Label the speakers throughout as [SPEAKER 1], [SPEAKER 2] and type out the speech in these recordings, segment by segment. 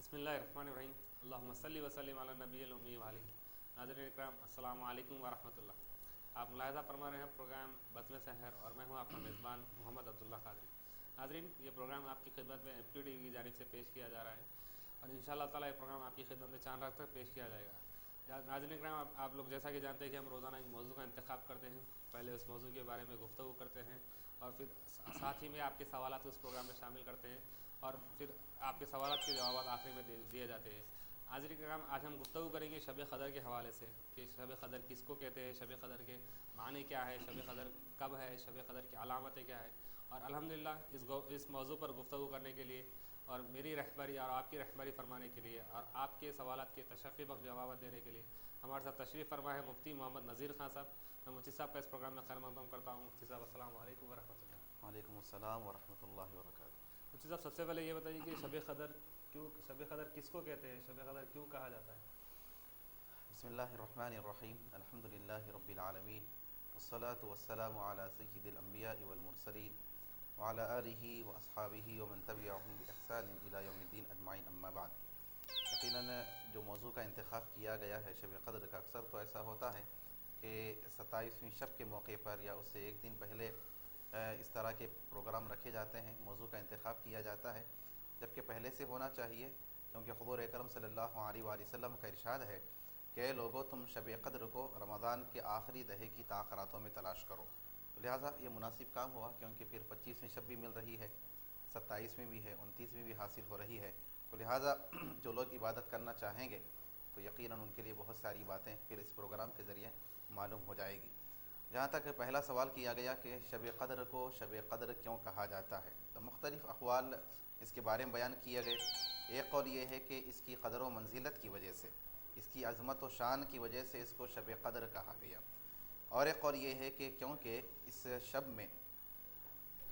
[SPEAKER 1] بسم اللہ الرحمن الرحیم اللہم صلی وسلم علی نبی الامی وعلی ناظرین اکرام السلام علیکم ورحمۃ اللہ۔ آپ ملاحظہ فرما رہے ہیں پروگرام بزم سحر اور میں ہوں آپ کا میزبان محمد عبداللہ قادری۔ ناظرین یہ پروگرام آپ کی خدمت میں MQ ٹی وی کی جانب سے پیش کیا جا رہا ہے اور انشاءاللہ تعالیٰ یہ پروگرام آپ کی خدمت میں چاند رکھ کر پیش کیا جائے گا۔ ناظرین اکرام آپ لوگ جیسا کہ جانتے ہیں کہ ہم روزانہ ایک موضوع کا انتخاب کرتے ہیں، پہلے اس موضوع کے بارے میں گفتگو کرتے ہیں اور پھر ساتھ ہی میں آپ کے سوالات اس پروگرام میں شامل کرتے ہیں اور پھر آپ کے سوالات کے جوابات آخر میں دیے جاتے ہیں۔ حاضرین کرام آج ہم گفتگو کریں گے شب قدر کے حوالے سے کہ شب قدر کس کو کہتے ہیں، شب قدر کے معنی کیا ہے، شب قدر کب ہے، شب قدر کی علامتیں کیا ہے۔ اور الحمدللہ اس موضوع پر گفتگو کرنے کے لیے اور میری رہبری اور آپ کی رہبری فرمانے کے لیے اور آپ کے سوالات کے تشفی بخش جوابات دینے کے لیے ہمارے ساتھ تشریف فرما ہے مفتی محمد نذیر خان صاحب۔ میں مفتی صاحب کا اس پروگرام میں خیر مقدم کرتا ہوں۔ مفتی صاحب السلام علیکم ورحمۃ اللہ۔
[SPEAKER 2] وعلیکم السلام ورحمۃ اللہ وبرکاتہ۔
[SPEAKER 1] مفتی صاحب سب سے پہلے یہ بتائیے کہ شب قدر کس کو کہتے ہیں، شب قدر کیوں کہا جاتا ہے؟
[SPEAKER 2] بسم اللہ الرحمن الرحیم، الحمد للہ رب العالمین، والصلاة والسلام علی سید الانبیاء والمرسلین وعلی آلہ واصحابہ ومن تبعہم بإحسان الی یوم الدین اجمعین، اما بعد۔ یقیناً جو موضوع کا انتخاب کیا گیا ہے شب قدر کا، اکثر تو ایسا ہوتا ہے کہ 27ویں شب کے موقع پر یا اس سے ایک دن پہلے اس طرح کے پروگرام رکھے جاتے ہیں، موضوع کا انتخاب کیا جاتا ہے، جبکہ پہلے سے ہونا چاہیے، کیونکہ حضور اکرم صلی اللہ علیہ وآلہ وسلم کا ارشاد ہے کہ لوگوں تم شب قدر کو رمضان کے آخری دہے کی تاخراتوں میں تلاش کرو۔ لہٰذا یہ مناسب کام ہوا، کیونکہ پھر 25ویں شب بھی مل رہی ہے، 27ویں بھی ہے، 29ویں بھی حاصل ہو رہی ہے، تو لہٰذا جو لوگ عبادت کرنا چاہیں گے تو یقیناً ان کے لیے بہت ساری باتیں پھر اس پروگرام کے ذریعے معلوم ہو جائے گی۔ جہاں تک پہلا سوال کیا گیا کہ شب قدر کو شب قدر کیوں کہا جاتا ہے، تو مختلف اقوال اس کے بارے میں بیان کیے گئے۔ ایک قول یہ ہے کہ اس کی قدر و منزلت کی وجہ سے، اس کی عظمت و شان کی وجہ سے اس کو شب قدر کہا گیا، اور ایک قول یہ ہے کہ کیونکہ اس شب میں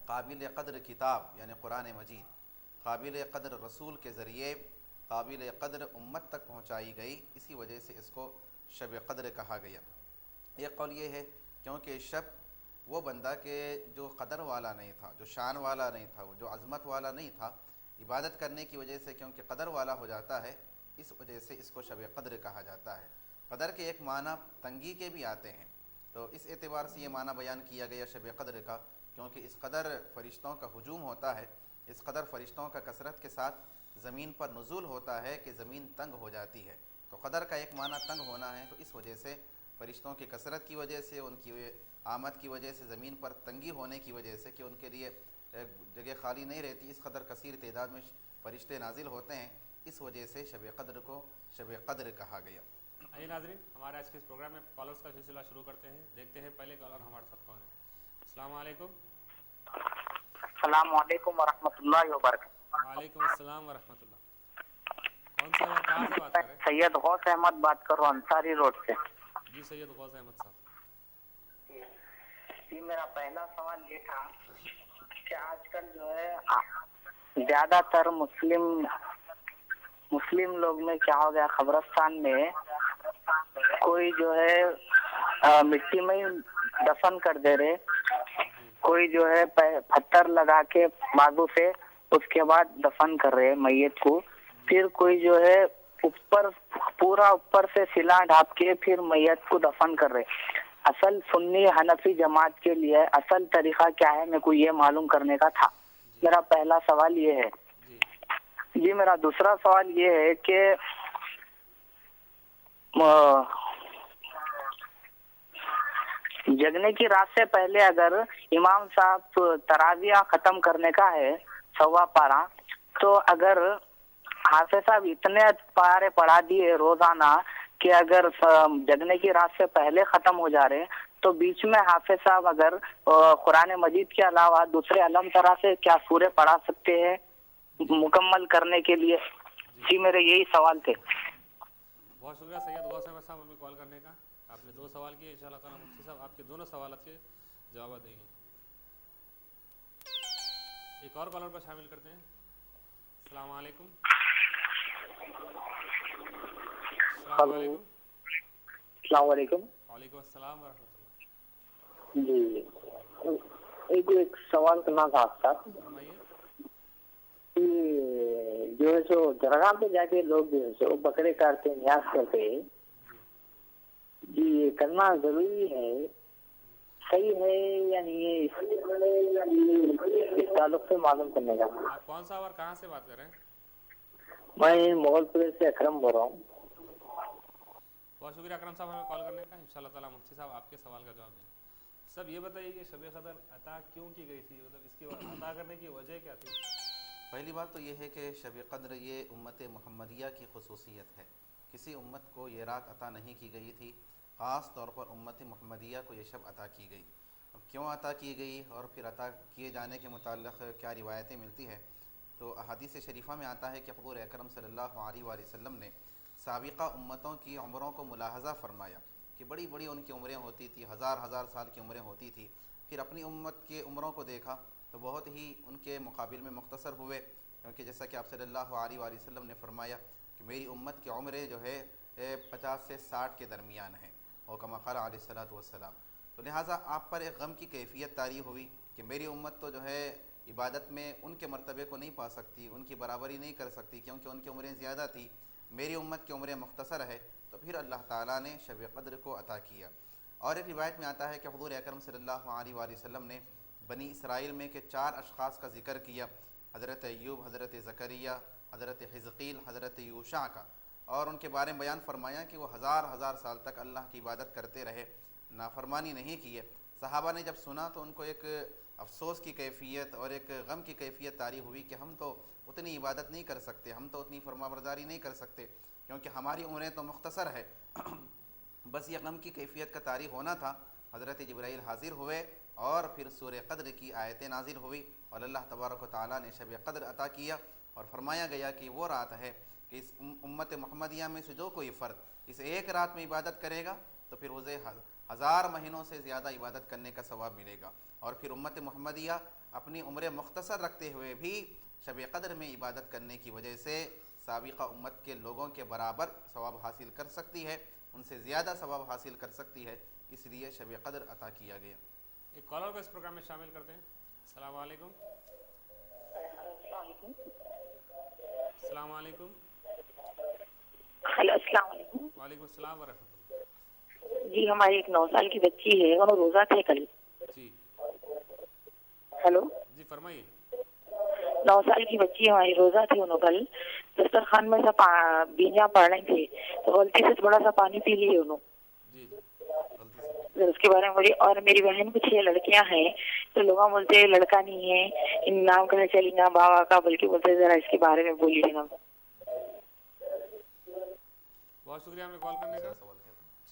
[SPEAKER 2] قابل قدر کتاب یعنی قرآن مجید، قابل قدر رسول کے ذریعے قابل قدر امت تک پہنچائی گئی، اسی وجہ سے اس کو شب قدر کہا گیا۔ ایک قول یہ ہے کیونکہ شب وہ بندہ کہ جو قدر والا نہیں تھا، جو شان والا نہیں تھا، وہ جو عظمت والا نہیں تھا، عبادت کرنے کی وجہ سے کیونکہ قدر والا ہو جاتا ہے، اس وجہ سے اس کو شب قدر کہا جاتا ہے۔ قدر کے ایک معنی تنگی کے بھی آتے ہیں، تو اس اعتبار سے یہ معنی بیان کیا گیا شب قدر کا، کیونکہ اس قدر فرشتوں کا ہجوم ہوتا ہے، اس قدر فرشتوں کا کثرت کے ساتھ زمین پر نزول ہوتا ہے کہ زمین تنگ ہو جاتی ہے، تو قدر کا ایک معنی تنگ ہونا ہے، تو اس وجہ سے فرشتوں کی کثرت کی وجہ سے، ان کی آمد کی وجہ سے، زمین پر تنگی ہونے کی وجہ سے کہ ان کے لیے جگہ خالی نہیں رہتی، اس قدر کثیر تعداد میں فرشتے نازل ہوتے ہیں، اس وجہ سے شب قدر کو شب قدر کہا گیا۔
[SPEAKER 1] آئیے ناظرین ہمارے آج کے اس پروگرام میں کالرز کا سلسلہ شروع کرتے ہیں۔ دیکھتے ہیں پہلے کالر ہمارے ساتھ کون ہے۔ السلام علیکم۔
[SPEAKER 3] السلام علیکم ورحمۃ اللہ وبرکاتہ۔
[SPEAKER 1] وعلیکم السلام ورحمۃ اللہ۔ کون صاحب اور کہاں سے بات کر رہے ہیں؟
[SPEAKER 3] سید غوث احمد بات کر رہا ہوں، انصاری روڈ سے۔
[SPEAKER 1] جی سید غوث احمد صاحب۔
[SPEAKER 3] جی میرا پہلا سوال یہ تھا کہ آج کل جو ہے زیادہ تر مسلم لوگ میں کیا ہو گیا، قبرستان میں کوئی جو ہے مٹی میں دفن کر دے رہے، کوئی جو ہے پتھر لگا کے بازو سے اس کے بعد دفن کر رہے میت کو، پھر کوئی جو ہے پورا اوپر سے سلا ڈھانپ کے پھر میت کو دفن کر رہے۔ اصل سنی حنفی جماعت کے لیے اصل طریقہ کیا ہے، میرے کو یہ معلوم کرنے کا تھا۔ میرا پہلا سوال یہ ہے۔ جی میرا دوسرا سوال یہ ہے کہ جگنے کی رات سے پہلے اگر امام صاحب تراویح ختم کرنے کا ہے 1.25 پارہ، تو اگر حافظ صاحب اتنے پارے پڑھا دیے روزانہ کہ اگر جگنے کی رات سے پہلے ختم ہو جا رہے، تو بیچ میں حافظ صاحب اگر قرآن مجید کے علاوہ دوسرے علم طرح سے کیا سورے پڑھا سکتے ہیں مکمل کرنے کے لیے؟ جی میرے یہی سوال تھے۔
[SPEAKER 1] بہت شکریہ سید غوث احمد صاحب ہمیں کال کرنے کا۔ آپ نے 2 سوال کیے، انشاءاللہ تعالیٰ مفتی صاحب آپ کے دونوں سوالات کے جواب دیں گے۔ ایک اور کالر کو شامل کرتے ہیں۔ السلام علیکم۔ السلام علیکم۔
[SPEAKER 3] السلام علیکم۔
[SPEAKER 1] وعلیکم السلام ورحمۃ اللہ۔
[SPEAKER 3] جی ایک سوال کرنا تھا آپ کا،
[SPEAKER 1] فرمائیے۔
[SPEAKER 3] جو جو ہے سو درگاہ پہ جا کے لوگ جو ہے سو بکرے کاٹتے نیاز کرتے ہیں جی، یہ کرنا ضروری ہے، صحیح ہے یا نہیں ہے، اس تعلق سے معلوم کرنے کا۔
[SPEAKER 1] آپ کون سا اور کہاں سے بات کر رہے ہیں؟
[SPEAKER 3] میں مغل پور سے اکرم بول رہا ہوں۔
[SPEAKER 1] بہت شکریہ اکرم صاحب ہمیں کال کرنے کا، انشاءاللہ تعالیٰ مفتی صاحب آپ کے سوال کا جواب دیں گے۔ سب یہ بتائیے کہ شب قدر عطا کیوں کی گئی تھی، مطلب اس کی عطا کرنے کی وجہ کیا تھی؟
[SPEAKER 2] پہلی بات تو یہ ہے کہ شب قدر یہ امت محمدیہ کی خصوصیت ہے، کسی امت کو یہ رات عطا نہیں کی گئی تھی، خاص طور پر امت محمدیہ کو یہ شب عطا کی گئی۔ اب کیوں عطا کی گئی اور پھر عطا کیے جانے کے متعلق کیا روایتیں ملتی ہیں، تو احادیث شریفہ میں آتا ہے کہ حضور اکرم صلی اللہ علیہ وآلہ وسلم نے سابقہ امتوں کی عمروں کو ملاحظہ فرمایا کہ بڑی بڑی ان کی عمریں ہوتی تھی، ہزار ہزار سال کی عمریں ہوتی تھی، پھر اپنی امت کے عمروں کو دیکھا تو بہت ہی ان کے مقابل میں مختصر ہوئے، کیونکہ جیسا کہ آپ صلی اللہ علیہ وآلہ وسلم نے فرمایا کہ میری امت کی عمریں جو ہے 50 سے 60 کے درمیان ہیں، اور کما قال علیہ الصلوۃ والسلام۔ تو لہٰذا آپ پر ایک غم کی کیفیت طاری ہوئی کہ میری امت تو جو ہے عبادت میں ان کے مرتبے کو نہیں پا سکتی، ان کی برابری نہیں کر سکتی، کیونکہ ان کی عمریں زیادہ تھی، میری امت کی عمریں مختصر ہے۔ تو پھر اللہ تعالیٰ نے شب قدر کو عطا کیا۔ اور ایک روایت میں آتا ہے کہ حضور اکرم صلی اللہ علیہ وآلہ وسلم نے بنی اسرائیل میں کے 4 اشخاص کا ذکر کیا، حضرت ایوب، حضرت زکریا، حضرت حزقیل، حضرت یوشع کا، اور ان کے بارے میں بیان فرمایا کہ وہ ہزار ہزار سال تک اللہ کی عبادت کرتے رہے، نافرمانی نہیں کیے۔ صحابہ نے جب سنا تو ان کو ایک افسوس کی کیفیت اور ایک غم کی کیفیت طاری ہوئی کہ ہم تو اتنی عبادت نہیں کر سکتے، ہم تو اتنی فرمانبرداری نہیں کر سکتے، کیونکہ ہماری عمریں تو مختصر ہے۔ بس یہ غم کی کیفیت کا طاری ہونا تھا۔ حضرت جبرائیل حاضر ہوئے اور پھر سورہ قدر کی آیتیں نازل ہوئی اور اللہ تبارک و تعالیٰ نے شب قدر عطا کیا، اور فرمایا گیا کہ وہ رات ہے کہ اس امت محمدیہ میں سے جو کوئی فرد اس ایک رات میں عبادت کرے گا تو پھر اسے 1000 مہینوں سے زیادہ عبادت کرنے کا ثواب ملے گا۔ اور پھر امت محمدیہ اپنی عمریں مختصر رکھتے ہوئے بھی شب قدر میں عبادت کرنے کی وجہ سے سابقہ امت کے لوگوں کے برابر ثواب حاصل کر سکتی ہے، ان سے زیادہ ثواب حاصل کر سکتی ہے، اس لیے شب قدر عطا کیا گیا۔
[SPEAKER 1] ایک کالر کو اس پروگرام میں شامل کرتے ہیں۔ السلام علیکم۔ السلام علیکم۔
[SPEAKER 4] ہیلو، السلام علیکم۔
[SPEAKER 1] وعلیکم السلام ورحمۃ اللہ۔
[SPEAKER 4] جی ہماری ایک 9 سال کی بچی ہے، وہ روزہ تھے کل۔
[SPEAKER 1] جی
[SPEAKER 4] ہیلو،
[SPEAKER 1] جی فرمائیے۔
[SPEAKER 4] 9 سال کی بچی ہماری روزہ تھی، انہوں کل دسترخوان میں سب بیجاں پڑ رہے تھے تو غلطی سے تھوڑا سا پانی پی لیے انہوں،
[SPEAKER 1] جی جی
[SPEAKER 4] اس کے بارے میں مجھے، اور میری بہن کو 6 لڑکیاں ہیں تو لوگ بولتے لڑکا نہیں ہے، ان نام کرنے چلی گا بابا کا، بلکہ بولتے ذرا اس کے بارے میں بولیے گا۔
[SPEAKER 1] بہت شکریہ ہمیں کال کرنے کا۔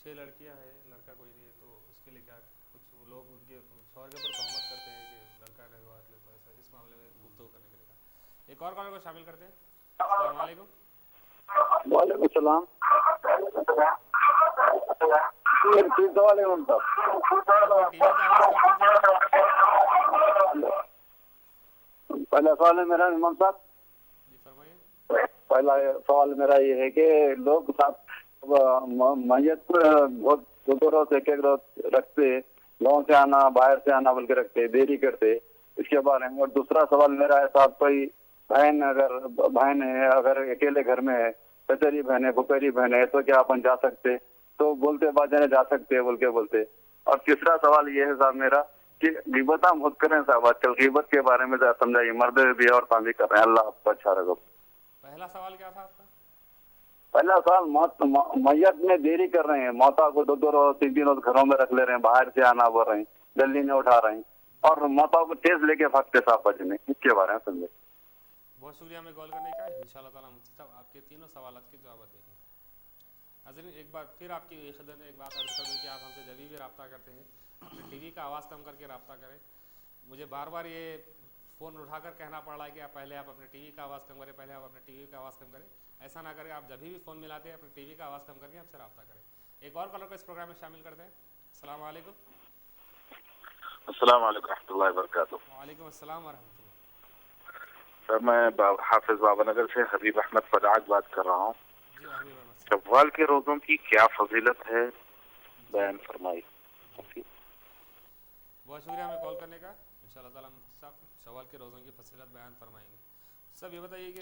[SPEAKER 1] 6 لڑکیاں ہیں، لڑکا کوئی نہیں ہے، تو اس کے لیے کیا کچھ لوگ ان کے شوہر کے اوپر تہمت کرتے ہیں کہ لڑکا نہیں ہوا، تو ایسا اس معاملے میں گفتگو کرنے کے لیے کہا۔ ایک اور کالر کو شامل کرتے ہیں۔ السلام علیکم۔
[SPEAKER 5] وعلیکم السلام۔
[SPEAKER 1] ٹی وی کا آواز کم کر دیجیے۔
[SPEAKER 5] پہلا سوال ہے میرا امام صاحب،
[SPEAKER 1] جی فرمائیے۔
[SPEAKER 5] پہلا سوال میرا یہ ہے کہ لوگ میت بہت روز ایک ایک روز رکھتے، گاؤں سے آنا باہر سے آنا بول کے رکھتے، دیری کرتے، اس کے بارے میں۔ اور دوسرا سوال میرا ہے صاحب، کوئی بہن ہے اگر اکیلے گھر میں ہے، پتری بہن ہے بھوپیری بہن ہے، تو کیا اپن جا سکتے؟ تو بولتے باجانے جا سکتے بول کے بولتے۔ اور تیسرا سوال یہ ہے صاحب میرا کہ غیبت ہم خود کریں صاحب، آج کل غیبت کے بارے میں سمجھائیے، مرد بھی اور بھی کر رہے ہیں، اللہ آپ کو اچھا رکھو۔
[SPEAKER 1] پہلا سوال کیا تھا آپ کا؟
[SPEAKER 5] پہلا سوال میت میں دیری کر رہے ہیں، موتا کو 2 روز 3 روز گھروں میں رکھ لے رہے ہیں، باہر سے آنا بول رہے ہیں، جلدی نہیں اٹھا رہے ہیں، اور موتا کو تیز لے کے بھگتے صاحب بچنے، اس کے بارے میں سمجھے۔
[SPEAKER 1] بہت شکریہ ہمیں کال کرنے کا۔ انشاءاللہ تعالیٰ مفتی صاحب آپ کے تینوں سوالات کے جوابات دیں گے۔ حاضرین ایک بار پھر آپ کی خدمت میں ایک بات عرض کر دوں کہ آپ ہم سے جب بھی رابطہ کرتے ہیں اپنے ٹی وی کا آواز کم کر کے رابطہ کریں۔ مجھے بار بار یہ فون اٹھا کر کہنا پڑ رہا ہے کہ پہلے آپ اپنے ٹی وی کا آواز کم کریں، پہلے آپ اپنے ٹی وی کا آواز کم کریں۔ ایسا نہ کریں، آپ جب بھی فون ملاتے ہیں اپنے ٹی وی کا آواز کم کر کے ہم سے رابطہ کریں۔ ایک اور کالر کو اس پروگرام میں شامل کرتے ہیں۔ السلام علیکم۔
[SPEAKER 6] السلام علیکم ورحمۃ اللہ وبرکاتہ۔
[SPEAKER 1] وعلیکم السلام ورحمۃ اللہ۔
[SPEAKER 6] سر میں حافظ بابا نگر سے حبیب احمد فداق بات کر رہا ہوں۔
[SPEAKER 1] جی حبیب احمد
[SPEAKER 6] شوال کے روزوں کی کیا فضیلت ہے، بیان فرمائی۔
[SPEAKER 1] بہت شکریہ ہمیں کال کرنے کا۔ انشاءاللہ تعالیٰ صاحب شوال کے روزوں کی فضیلت بیان فرمائیں گے۔ سب یہ بتائیے کہ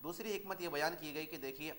[SPEAKER 2] دوسری حکمت یہ بیان کی گئی کہ دیکھیے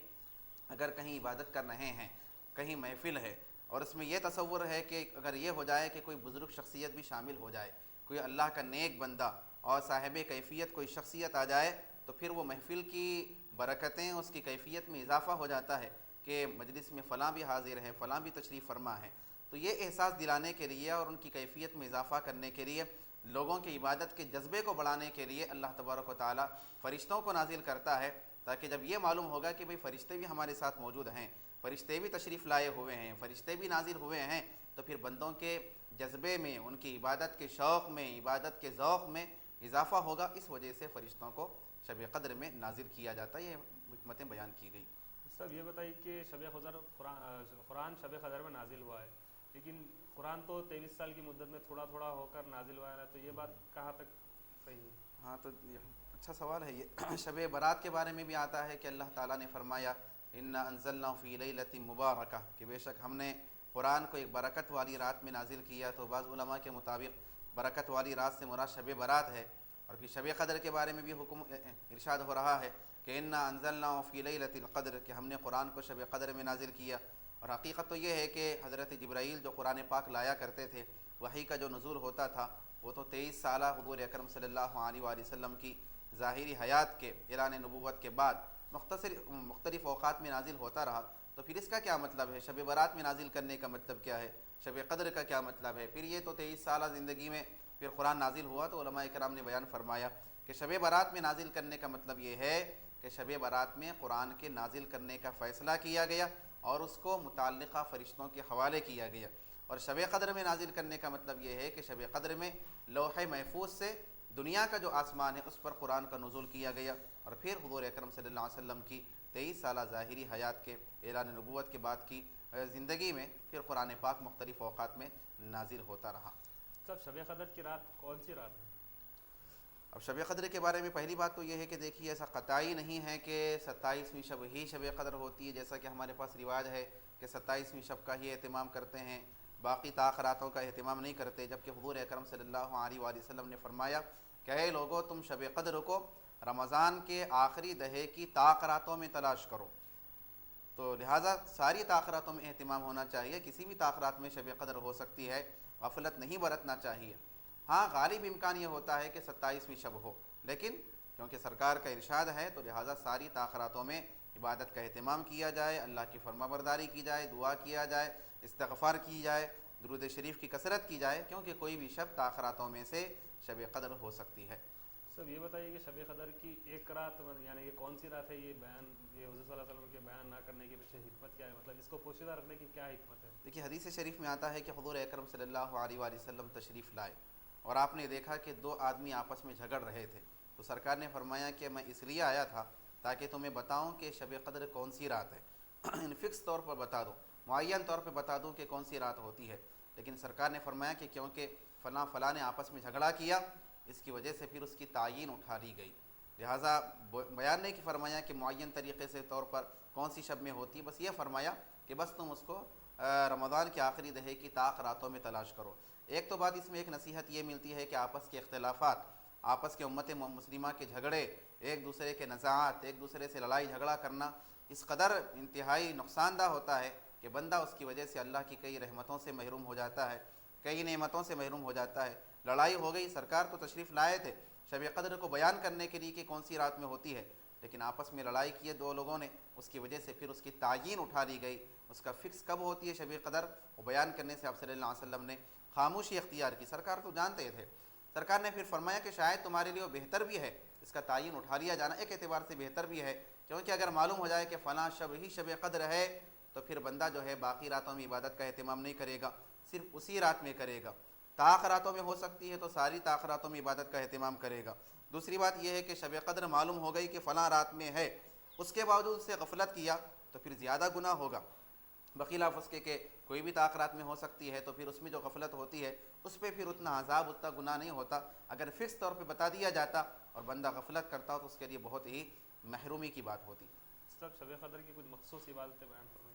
[SPEAKER 2] اگر کہیں عبادت کر رہے ہیں، کہیں محفل ہے اور اس میں یہ تصور ہے کہ اگر یہ ہو جائے کہ کوئی بزرگ شخصیت بھی شامل ہو جائے، کوئی اللہ کا نیک بندہ اور صاحب کیفیت کوئی شخصیت آ جائے، تو پھر وہ محفل کی برکتیں اس کی کیفیت میں اضافہ ہو جاتا ہے کہ مجلس میں فلاں بھی حاضر ہے، فلاں بھی تشریف فرما ہے۔ تو یہ احساس دلانے کے لیے اور ان کی کیفیت میں اضافہ کرنے کے لیے، لوگوں کی عبادت کے جذبے کو بڑھانے کے لیے اللہ تبارک و تعالیٰ فرشتوں کو نازل کرتا ہے، تاکہ جب یہ معلوم ہوگا کہ بھئی فرشتے بھی ہمارے ساتھ موجود ہیں، فرشتے بھی تشریف لائے ہوئے ہیں، فرشتے بھی نازل ہوئے ہیں، تو پھر بندوں کے جذبے میں، ان کی عبادت کے شوق میں، عبادت کے ذوق میں اضافہ ہوگا۔ اس وجہ سے فرشتوں کو شب قدر میں نازل کیا جاتا ہے۔ یہ حکمتیں بیان کی گئی۔
[SPEAKER 1] سب یہ بتائیے کہ شب قدر قرآن شب قدر میں نازل ہوا ہے، لیکن قرآن تو 23 سال کی مدت میں تھوڑا تھوڑا ہو کر نازل ہوا ہے، تو یہ بات کہاں تک صحیح ہے؟
[SPEAKER 2] ہاں تو اچھا سوال ہے یہ۔ شب برات کے بارے میں بھی آتا ہے کہ اللہ تعالیٰ نے فرمایا انا انزلناہ فی لیلۃ مبارکہ، کہ بے شک ہم نے قرآن کو ایک برکت والی رات میں نازل کیا۔ تو بعض علماء کے مطابق برکت والی رات سے مراد شب برات ہے۔ اور پھر شب قدر کے بارے میں بھی حکم ارشاد ہو رہا ہے کہ انا انزلناہ فی لیلۃ القدر، کہ ہم نے قرآن کو شب قدر میں نازل کیا۔ اور حقیقت تو یہ ہے کہ حضرت جبرائیل جو قرآن پاک لایا کرتے تھے، وحی کا جو نزول ہوتا تھا، وہ تو 23 سالہ حضور اکرم صلی اللہ علیہ وآلہ وسلم کی ظاہری حیات کے اعلان نبوت کے بعد مختلف اوقات میں نازل ہوتا رہا۔ تو پھر اس کا کیا مطلب ہے؟ شب برات میں نازل کرنے کا مطلب کیا ہے؟ شب قدر کا کیا مطلب ہے؟ پھر یہ تو 23 سالہ زندگی میں پھر قرآن نازل ہوا۔ تو علماء کرام نے بیان فرمایا کہ شب برات میں نازل کرنے کا مطلب یہ ہے کہ شب برات میں قرآن کے نازل کرنے کا فیصلہ کیا گیا اور اس کو متعلقہ فرشتوں کے حوالے کیا گیا۔ اور شب قدر میں نازل کرنے کا مطلب یہ ہے کہ شب قدر میں لوح محفوظ سے دنیا کا جو آسمان ہے اس پر قرآن کا نزول کیا گیا، اور پھر حضور اکرم صلی اللہ علیہ وسلم کی 23 سالہ ظاہری حیات کے اعلان نبوت کے بعد کی زندگی میں پھر قرآن پاک مختلف اوقات میں نازل ہوتا رہا۔
[SPEAKER 1] سب شب قدر کی رات کون سی رات ہے؟
[SPEAKER 2] اب شب قدر کے بارے میں پہلی بات تو یہ ہے کہ دیکھیے ایسا قطعی نہیں ہے کہ 27ویں شب ہی شب قدر ہوتی ہے، جیسا کہ ہمارے پاس رواج ہے کہ 27ویں شب کا ہی اہتمام کرتے ہیں، باقی تاخراتوں کا اہتمام نہیں کرتے، جبکہ حضور اکرم صلی اللہ علیہ وآلہ وسلم نے فرمایا کہ اے لوگو، تم شب قدر کو رمضان کے آخری دہے کی تاخراتوں میں تلاش کرو۔ تو لہٰذا ساری تاخراتوں میں اہتمام ہونا چاہیے، کسی بھی تاخرات میں شب قدر ہو سکتی ہے، غفلت نہیں برتنا چاہیے۔ ہاں غالب امکان یہ ہوتا ہے کہ 27ویں شب ہو، لیکن کیونکہ سرکار کا ارشاد ہے تو لہٰذا ساری تاخراتوں میں عبادت کا اہتمام کیا جائے، اللہ کی فرما برداری کی جائے، دعا کیا جائے، استغفار کی جائے، درود شریف کی کثرت کی جائے، کیونکہ کوئی بھی شب تاخراتوں میں سے شب قدر ہو سکتی ہے۔
[SPEAKER 1] سب یہ بتائیے کہ شب قدر کی ایک رات یعنی کہ کون سی رات ہے، یہ بیان یہ حضور صلی اللہ علیہ وسلم کے بیان نہ کرنے کے پیچھے حکمت کیا ہے؟ مطلب اس کو پوشیدہ رکھنے کی کیا حکمت ہے؟
[SPEAKER 2] دیکھیے حدیث شریف میں آتا ہے کہ حضور اکرم صلی اللہ علیہ وآلہ وسلم تشریف لائے اور آپ نے دیکھا کہ 2 آدمی آپس میں جھگڑ رہے تھے، تو سرکار نے فرمایا کہ میں اس لیے آیا تھا تاکہ تمہیں بتاؤں کہ شب قدر کون سی رات ہے، فکس طور پر بتا دوں، معین طور پہ بتا دوں کہ کون سی رات ہوتی ہے۔ لیکن سرکار نے فرمایا کہ کیونکہ فلاں نے آپس میں جھگڑا کیا، اس کی وجہ سے پھر اس کی تعیین اٹھا لی گئی، لہٰذا بیان نہیں کہ فرمایا کہ معین طریقے سے طور پر کون سی شب میں ہوتی ہے، بس یہ فرمایا کہ بس تم اس کو رمضان کے آخری دہے کی تاخراتوں میں تلاش کرو۔ ایک تو بات اس میں ایک نصیحت یہ ملتی ہے کہ آپس کے اختلافات، آپس کے امت مسلمہ کے جھگڑے، ایک دوسرے کے نزاعات، ایک دوسرے سے لڑائی جھگڑا کرنا اس قدر انتہائی نقصان دہ ہوتا ہے کہ بندہ اس کی وجہ سے اللہ کی کئی رحمتوں سے محروم ہو جاتا ہے، کئی نعمتوں سے محروم ہو جاتا ہے۔ لڑائی ہو گئی، سرکار تو تشریف لائے تھے شب قدر کو بیان کرنے کے لیے کہ کون سی رات میں ہوتی ہے، لیکن آپس میں لڑائی کی 2 لوگوں نے، اس کی وجہ سے پھر اس کی تعیین اٹھا لی گئی، اس کا فکس کب ہوتی ہے شب قدر، وہ بیان کرنے سے آپ صلی اللہ علیہ وسلم نے خاموشی اختیار کی۔ سرکار تو جانتے تھے، سرکار نے پھر فرمایا کہ شاید تمہارے لیے وہ بہتر بھی ہے، اس کا تعین اٹھا لیا جانا ایک اعتبار سے بہتر بھی ہے، کیونکہ اگر معلوم ہو جائے کہ فلاں شب ہی شب قدر ہے تو پھر بندہ جو ہے باقی راتوں میں عبادت کا اہتمام نہیں کرے گا، صرف اسی رات میں کرے گا۔ تاخراتوں میں ہو سکتی ہے تو ساری تاخراتوں میں عبادت کا اہتمام کرے گا۔ دوسری بات یہ ہے کہ شب قدر معلوم ہو گئی کہ فلاں رات میں ہے، اس کے باوجود اس سے غفلت کیا تو پھر زیادہ گناہ ہوگا، بخلاف اس کے کہ کوئی بھی تاخرات میں ہو سکتی ہے تو پھر اس میں جو غفلت ہوتی ہے اس پہ پھر اتنا عذاب، اتنا گناہ نہیں ہوتا۔ اگر فکس طور پہ بتا دیا جاتا اور بندہ غفلت کرتا تو اس کے لیے بہت ہی محرومی کی بات ہوتی۔
[SPEAKER 1] سب شب قدر کی کچھ مخصوص عبادتیں بیان فرمائیں۔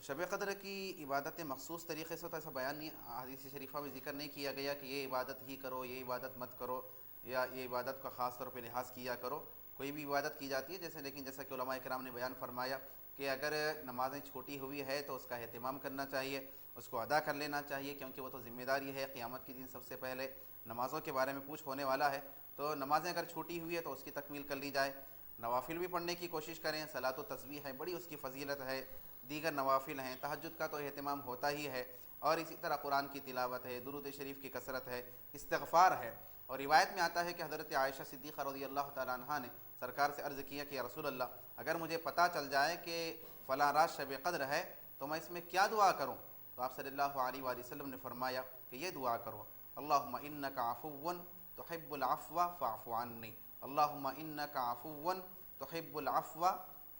[SPEAKER 2] شب قدر کی عبادتیں مخصوص طریقے سے تو ایسا بیان نہیں، حدیث شریفہ میں ذکر نہیں کیا گیا کہ یہ عبادت ہی کرو، یہ عبادت مت کرو، یا یہ عبادت کا خاص طور پہ لحاظ کیا کرو، کوئی بھی عبادت کی جاتی ہے جیسے، لیکن جیسا کہ علماء کرام نے بیان فرمایا کہ اگر نمازیں چھوٹی ہوئی ہے تو اس کا اہتمام کرنا چاہیے، اس کو ادا کر لینا چاہیے، کیونکہ وہ تو ذمہ داری ہے، قیامت کے دن سب سے پہلے نمازوں کے بارے میں پوچھ ہونے والا ہے۔ تو نمازیں اگر چھوٹی ہوئی ہے تو اس کی تکمیل کر لی جائے، نوافل بھی پڑھنے کی کوشش کریں، صلاۃ و تسبیح ہے، بڑی اس کی فضیلت ہے، دیگر نوافل ہیں، تہجد کا تو اہتمام ہوتا ہی ہے، اور اسی طرح قرآن کی تلاوت ہے، درود شریف کی کثرت ہے، استغفار ہے۔ اور روایت میں آتا ہے کہ حضرت عائشہ صدیقہ رضی اللہ تعالیٰ عنہا نے سرکار سے عرض کیا کہ یا رسول اللہ، اگر مجھے پتہ چل جائے کہ فلاں رات شب قدر ہے تو میں اس میں کیا دعا کروں؟ تو آپ صلی اللہ علیہ وآلہ وسلم نے فرمایا کہ یہ دعا کرو، اللہم انک عفو تحب العفو فاعف عنی، اللہم انک عفو تحب العفو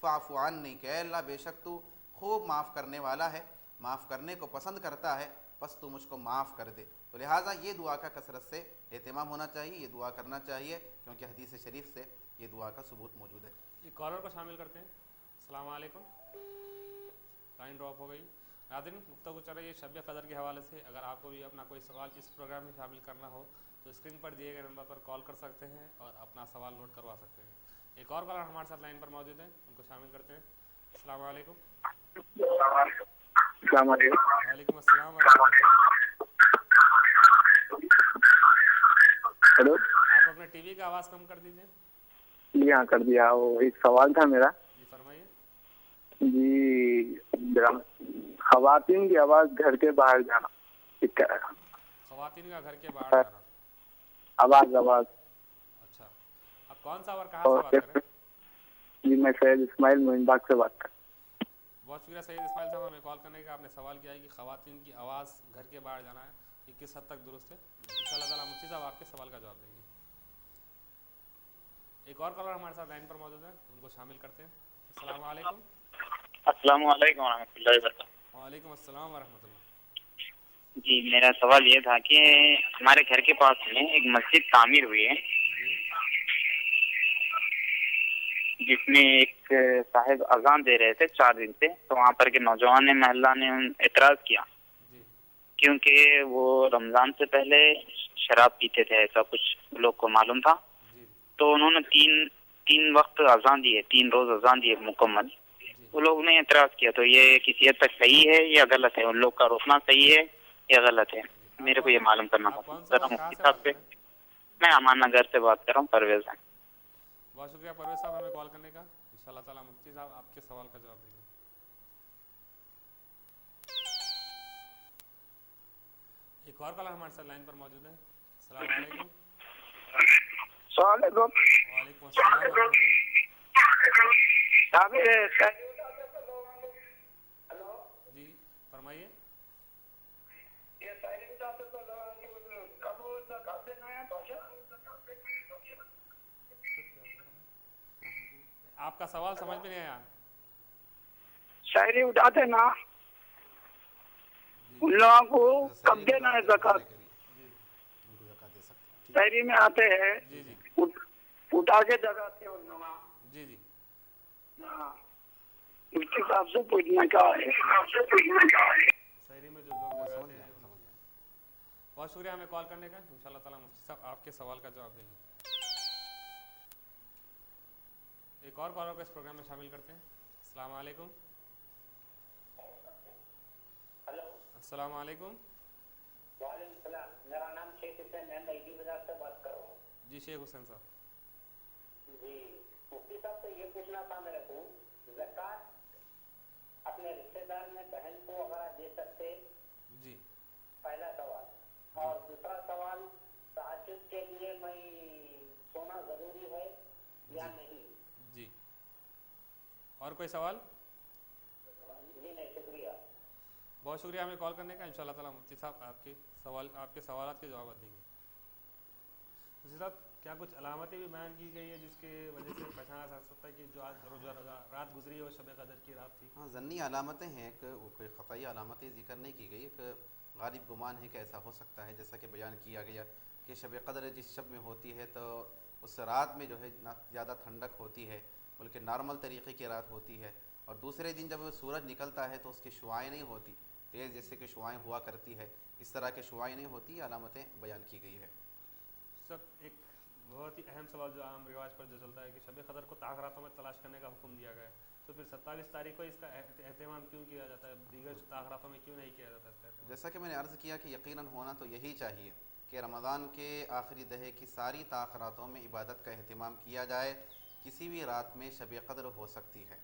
[SPEAKER 2] فاعف عنی، کہ اے اللہ بے شک تو خوب معاف کرنے والا ہے، معاف کرنے کو پسند کرتا ہے، بس تو مجھ کو معاف کر دے۔ تو لہٰذا یہ دعا کا کثرت سے اہتمام ہونا چاہیے، یہ دعا کرنا چاہیے، کیونکہ حدیث شریف سے یہ دعا کا ثبوت موجود ہے۔
[SPEAKER 1] یہ کالر کو شامل کرتے ہیں۔ السلام علیکم، لائن ڈراپ ہو گئی۔ ناظرین، گفتگو چل رہی ہے شب قدر کے حوالے سے۔ اگر آپ کو بھی اپنا کوئی سوال اس پروگرام میں شامل کرنا ہو تو اسکرین پر دیے گئے نمبر پر کال کر سکتے ہیں اور اپنا سوال نوٹ کروا سکتے ہیں۔ ایک اور کالر ہمارے ساتھ لائن پر موجود ہیں، ان کو شامل کرتے ہیں۔ السلام علیکم۔
[SPEAKER 5] السلام علیکم۔
[SPEAKER 1] وعلیکم السلام ورحمۃ اللہ۔
[SPEAKER 5] ہیلو،
[SPEAKER 1] آپ اپنے ٹی وی کا آواز کم کر دیجیے۔
[SPEAKER 5] جی ہاں کر دیا۔ وہ ایک سوال تھا میرا۔
[SPEAKER 1] جی فرمائیے۔
[SPEAKER 5] جی، خواتین کی آواز گھر کے باہر جانا ٹھیک ہے؟
[SPEAKER 1] خواتین کا گھر کے باہر جانا،
[SPEAKER 5] آواز
[SPEAKER 1] اچھا، آپ کون سا اور کہاں سے بات کر رہے ہیں؟
[SPEAKER 5] جی میں سید اسماعیل مومن باغ سے بات کر رہا ہوں۔
[SPEAKER 1] بہت شکریہ سید اسماعیل صاحب ہمیں کال کرنے کا۔ آپ نے سوال کیا ہے کہ خواتین کی آواز گھر کے باہر جانا ہے، یہ کس حد تک درست ہے؟ ان شاء اللہ تعالیٰ مفتی صاحب آپ کے سوال کا جواب دیں گے۔ ایک اور کالر ہمارے ساتھ لائن پر موجود ہے، ان کو شامل کرتے ہیں۔ السلام علیکم۔
[SPEAKER 7] السلام علیکم ورحمۃ اللہ وبرکاتہ۔
[SPEAKER 1] وعلیکم السلام ورحمۃ اللہ۔
[SPEAKER 7] جی میرا سوال یہ تھا کہ ہمارے گھر کے پاس میں ایک مسجد تعمیر ہوئی ہے جس میں ایک صاحب اذان دے رہے تھے 4 دن سے، تو وہاں پر کے نوجوان محلہ نے اعتراض کیا کیونکہ وہ رمضان سے پہلے شراب پیتے تھے، ایسا کچھ لوگ کو معلوم تھا، تو انہوں نے تین وقت اذان دی ہے، 3 روز اذان دی ہے مکمل۔ وہ لوگ نے اعتراض کیا، تو یہ کسی حد تک صحیح ہے یا غلط ہے؟ ان لوگ کا روکنا صحیح ہے یا غلط ہے؟ میرے کو یہ معلوم کرنا تھا مفتی صاحب سے۔ میں امان نگر سے بات کر رہا ہوں، پرویز ہے۔
[SPEAKER 1] بہت شکریہ پرویز صاحب ہمیں کال کرنے کا۔ ان شاء اللہ تعالیٰ مفتی صاحب آپ کے سوال کا جواب دیں گے۔ ایک اور کالر ہمارے ساتھ لائن پر موجود ہے۔ السلام علیکم۔
[SPEAKER 5] السلام علیکم۔
[SPEAKER 1] وعلیکم السلام ورحمۃ اللہ۔ جی فرمائیے۔ آپ کا سوال سمجھ میں نہیں آیا۔
[SPEAKER 5] شاعری اٹھاتے نا ان لوگوں کو کب دینا ہے زکات؟ شاعری میں آتے ہیں
[SPEAKER 1] جی جی
[SPEAKER 5] اٹھا کے دگاتے ہیں ان لوگوں۔
[SPEAKER 1] جی جی
[SPEAKER 5] مفتی صاحب سے پوچھنا کیا ہے؟
[SPEAKER 1] شہری میں جو لوگ لگاتے ہیں۔ بہت شکریہ ہمیں کال کرنے کا۔ ان شاء اللہ تعالیٰ مفتی صاحب آپ کے سوال کا جواب دیں گے۔ ایک اور کالر کو اس پروگرام میں شامل کرتے ہیں۔ السلام علیکم۔ السلام علیکم۔
[SPEAKER 8] وعلیکم السلام، میرا نام شیخ حسین ہے، میں بازار سے بات کر رہا ہوں۔
[SPEAKER 1] جی شیخ حسین صاحب۔
[SPEAKER 8] جی مفتی صاحب سے یہ پوچھنا تھا میرے کو، زکوٰۃ اپنے رشتے دار میں بہن کو وغیرہ دے سکتے؟
[SPEAKER 1] جی
[SPEAKER 8] پہلا سوال۔ اور دوسرا سوال، تہجد کے لیے میں سونا ضروری ہے یا نہیں؟
[SPEAKER 1] جی اور کوئی سوال؟
[SPEAKER 8] جی نہیں، شکریہ۔
[SPEAKER 1] بہت شکریہ ہمیں کال کرنے کا۔ ان شاء اللہ تعالیٰ مفتی صاحب آپ کے سوالات کے جوابات دیں گے۔ مفتی صاحب کیا کچھ علامتیں بھی بیان کی گئی ہے جس کی وجہ سے پہچانا جا سکتا ہے کہ جو آج رات گزری ہے وہ شب قدر کی رات تھی؟
[SPEAKER 2] ہاں، ضمنی علامتیں ہیں، ایک وہ کوئی قطعی علامتیں ذکر نہیں کی گئی، ایک غالب گمان ہے کہ ایسا ہو سکتا ہے، جیسا کہ بیان کیا گیا کہ شب قدر جس شب میں ہوتی ہے تو اس رات میں جو ہے نہ زیادہ ٹھنڈک ہوتی ہے بلکہ نارمل طریقے کی رات ہوتی ہے، اور دوسرے دن جب سورج نکلتا ہے تو اس کی شعاعیں نہیں ہوتی تیز جیسے کہ شعاعیں ہوا کرتی ہے، اس طرح کے شعاعیں نہیں ہوتی، علامتیں بیان کی گئی ہے۔
[SPEAKER 1] سب ایک بہت ہی اہم سوال جو عام رواج پر جو چلتا ہے کہ شب قدر کو طاق راتوں میں تلاش کرنے کا حکم دیا گیا ہے، تو پھر 27 تاریخ کو اس کا اہتمام کیوں کیا جاتا ہے، دیگر طاق راتوں میں کیوں نہیں کیا جاتا اس کا اہتمام؟
[SPEAKER 2] جیسا کہ میں نے عرض کیا کہ یقیناً ہونا تو یہی چاہیے کہ رمضان کے آخری دہے کی ساری طاق راتوں میں عبادت کا اہتمام کیا جائے. کسی بھی رات میں شب قدر ہو سکتی ہے،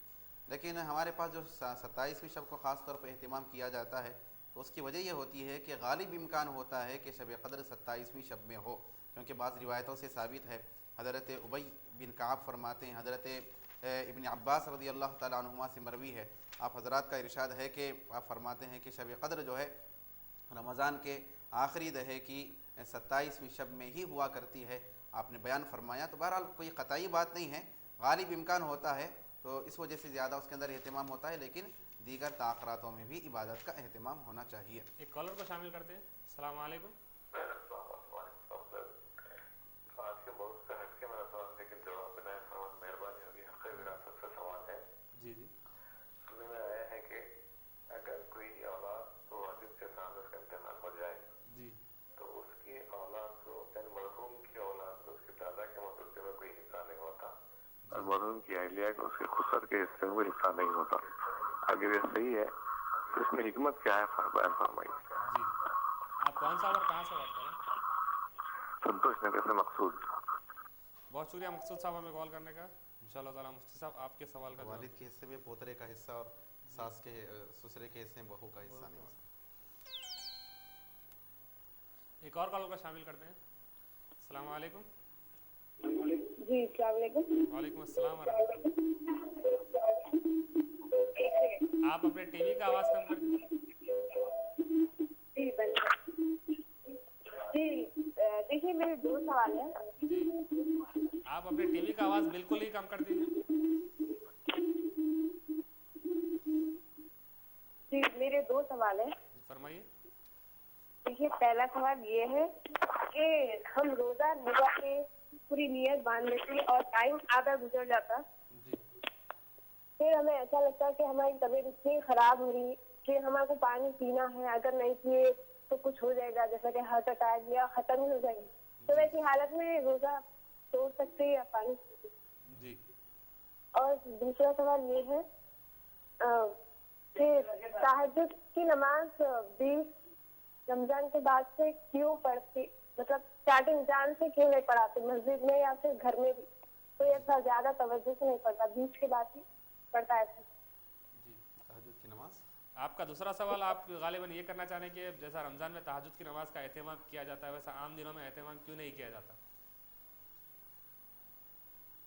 [SPEAKER 2] لیکن ہمارے پاس جو 27ویں شب کو خاص طور پہ اہتمام کیا جاتا ہے تو اس کی وجہ یہ ہوتی ہے کہ غالب امکان ہوتا ہے کہ شب قدر 27ویں شب میں ہو، کیونکہ بعض روایتوں سے ثابت ہے. حضرت ابی بن کعب فرماتے ہیں، حضرت ابن عباس رضی اللہ تعالیٰ عنہما سے مروی ہے، آپ حضرات کا ارشاد ہے کہ آپ فرماتے ہیں کہ شب قدر جو ہے رمضان کے آخری دہے کی 27ویں شب میں ہی ہوا کرتی ہے. آپ نے بیان فرمایا، تو بہرحال کوئی قطعی بات نہیں ہے، غالب امکان ہوتا ہے تو اس وجہ سے زیادہ اس کے اندر اہتمام ہوتا ہے، لیکن دیگر طاق راتوں میں بھی عبادت کا اہتمام ہونا چاہیے.
[SPEAKER 1] ایک کالر کو شامل کرتے ہیں. السلام علیکم.
[SPEAKER 6] آج کے بہت سے ہٹ کے میرا سوال، لیکن جواب بنائے فرمان مہربانی ہوگی. حق وراثت سے سوال ہے.
[SPEAKER 1] جی جی.
[SPEAKER 6] سننے میں آیا ہے کہ اگر کوئی اولاد تو والد کے سامنے اس کا انتقال ہو جائے
[SPEAKER 1] جی
[SPEAKER 6] تو اس کی اولاد کو، یعنی مرحوم کی اولاد کو اس کے دادا کے مترجمے میں کوئی حصہ نہیں ہوتا، اور مرحوم کی اہلیہ کو اس کے خسر کے حصے میں کوئی حصہ نہیں ہوتا. اگر یہ صحیح ہے تو اس میں حکمت کیا ہے، بیان فرمائیے.
[SPEAKER 1] جی. آپ کون سا اور کہاں سے بات کریں؟
[SPEAKER 6] سنتوش نگر سے مقصود.
[SPEAKER 1] بہت شکریہ مقصود صاحب ہمیں کال کرنے کا. انشاءاللہ تعالیٰ مفتی صاحب آپ کے سوال کا
[SPEAKER 2] والد کے حصے میں پوترے کا حصہ اور ساس کے سسرے کے حصے میں بہو کا حصہ نہیں ہوتا.
[SPEAKER 1] ایک اور کالر کو شامل کرتے ہیں. السلام علیکم.
[SPEAKER 9] جی السلام علیکم.
[SPEAKER 1] وعلیکم السلام ورحمۃ اللہ. آپ اپنے ٹی وی کا آواز کم کر دیجیے.
[SPEAKER 9] جی دیکھیے میرے دو سوال ہیں.
[SPEAKER 1] جی آپ اپنے ٹی وی کا آواز بالکل ہی کم کر دیجیے.
[SPEAKER 9] جی میرے دو سوال ہیں.
[SPEAKER 1] فرمائیے.
[SPEAKER 9] دیکھیے پہلا سوال یہ ہے کہ ہم روزہ نگا کے پوری نیت باندھ لیتے ہیں اور ٹائم آدھا گزر جاتا، پھر ہمیں ایسا لگتا ہے کہ ہماری طبیعت اتنی خراب ہو رہی کہ ہمارے کو پانی پینا ہے، اگر نہیں پیے تو کچھ ہو جائے گا، جیسا کہ ہارٹ اٹیک یا ختم ہی ہو جائے گی. تو ایسی حالت میں روزہ توڑ سکتے یا پانی پیتے؟
[SPEAKER 1] جی.
[SPEAKER 9] اور دوسرا سوال یہ ہے کہ تہجد کی نماز 20 رمضان کے بعد سے کیوں پڑھتی، مطلب اسٹارٹنگ جان سے کیوں نہیں پڑھاتے مسجد میں یا پھر گھر میں بھی؟ تو یہ ایسا زیادہ توجہ سے نہیں پڑھتا، بیچ کے بعد ہی پڑھتا ہے.
[SPEAKER 1] جی
[SPEAKER 2] تہجد کی نماز.
[SPEAKER 1] آپ کا دوسرا سوال آپ غالباً یہ کرنا چاہ رہے ہیں کہ جیسا رمضان میں تہجد کی نماز کا اہتمام کیا جاتا ہے ویسا عام دنوں میں اہتمام کیوں نہیں کیا جاتا؟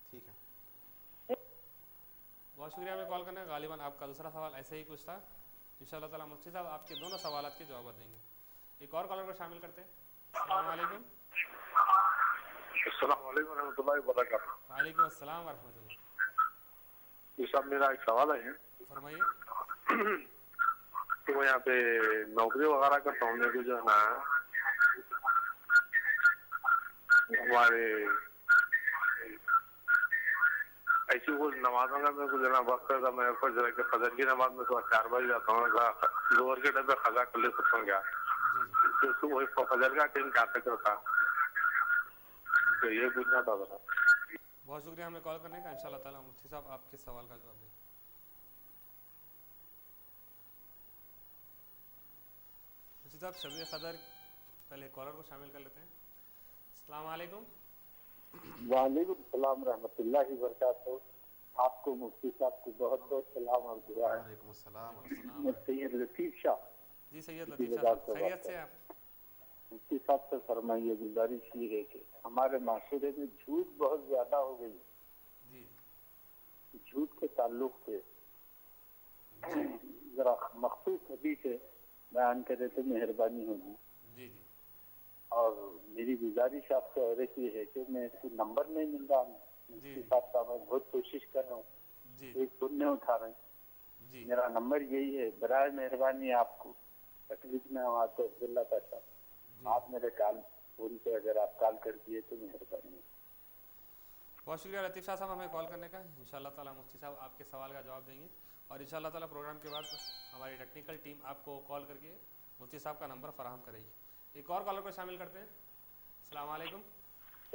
[SPEAKER 2] ٹھیک ہے.
[SPEAKER 1] بہت شکریہ ہمیں کال کرنے کا. غالباً آپ کا دوسرا سوال ایسے ہی کچھ تھا. انشاءاللہ تعالیٰ مفتی صاحب آپ کے دونوں سوالات کے جوابات دیں گے. ایک اور کالر کو شامل کرتے ہیں. السلام علیکم.
[SPEAKER 6] السلام علیکم ورحمۃ اللہ وبرکاتہ.
[SPEAKER 1] وعلیکم السلام ورحمۃ اللہ.
[SPEAKER 6] جی صاحب میرا ایک سوال ہے.
[SPEAKER 1] فرمائیے.
[SPEAKER 6] تو میں یہاں پہ نوکری وغیرہ کرتا ہوں، میرے کو جو ہے نا ہمارے ایسی وہ نمازوں کا میرے کو جو ہے نا وقت ہے، میں فجر کی نماز میں تو 4 بجے جاتا ہوں، ظہر کے ٹائم پہ قضا کر لے سکتا ہوں کیا؟ تو فجر کا ٹائم کیا تک ہوتا؟ تو یہ پوچھنا تھا ذرا.
[SPEAKER 1] بہت شکریہ ہمیں کال کرنے کا. انشاءاللہ تعالیٰ مفتی صاحب آپ کے سوال کا جواب دیں. مفتی صاحب شب قدر پہلے کالر کو شامل کر لیتے ہیں. السلام علیکم.
[SPEAKER 5] وعلیکم السلام رحمۃ اللہ وبرکاتہ. آپ کو مفتی صاحب کو بہت بہت سلام اور دعا.
[SPEAKER 2] وعلیکم السلام.
[SPEAKER 5] میں سید لطیف شاہ.
[SPEAKER 1] جی سید لطیف شاہ صاحب خیریت سے آپ؟
[SPEAKER 5] مفتی صاحب سے فرمائیے، گزارش یہ ہے کہ ہمارے معاشرے میں جھوٹ بہت زیادہ ہو گئی.
[SPEAKER 1] جی.
[SPEAKER 5] جھوٹ کے تعلق سے ذرا مخصوص حدیث بیان کرے تو مہربانی ہوگی.
[SPEAKER 1] جی جی.
[SPEAKER 5] اور میری گزارش آپ سے اور ایک یہ ہے کہ میں کوئی نمبر نہیں مل رہا. مفتی صاحب کا میں بہت کوشش کر رہا ہوں، ایک فون نہیں اٹھا رہے ہیں. میرا نمبر یہی ہے، برائے مہربانی آپ کو تکلیف میں ہوں آپ کو عبداللہ پاشا، آپ میرے کال فون پہ اگر آپ کال کر دیے تو مہربانی.
[SPEAKER 1] بہت شکریہ لطیف شاہ صاحب ہمیں کال کرنے کا. انشاءاللہ تعالیٰ مفتی صاحب آپ کے سوال کا جواب دیں گے، اور انشاءاللہ تعالیٰ پروگرام کے بعد ہماری ٹیکنیکل ٹیم آپ کو کال کر کے مفتی صاحب کا نمبر فراہم کرے گی. ایک اور کالر کو شامل کرتے ہیں. السلام علیکم.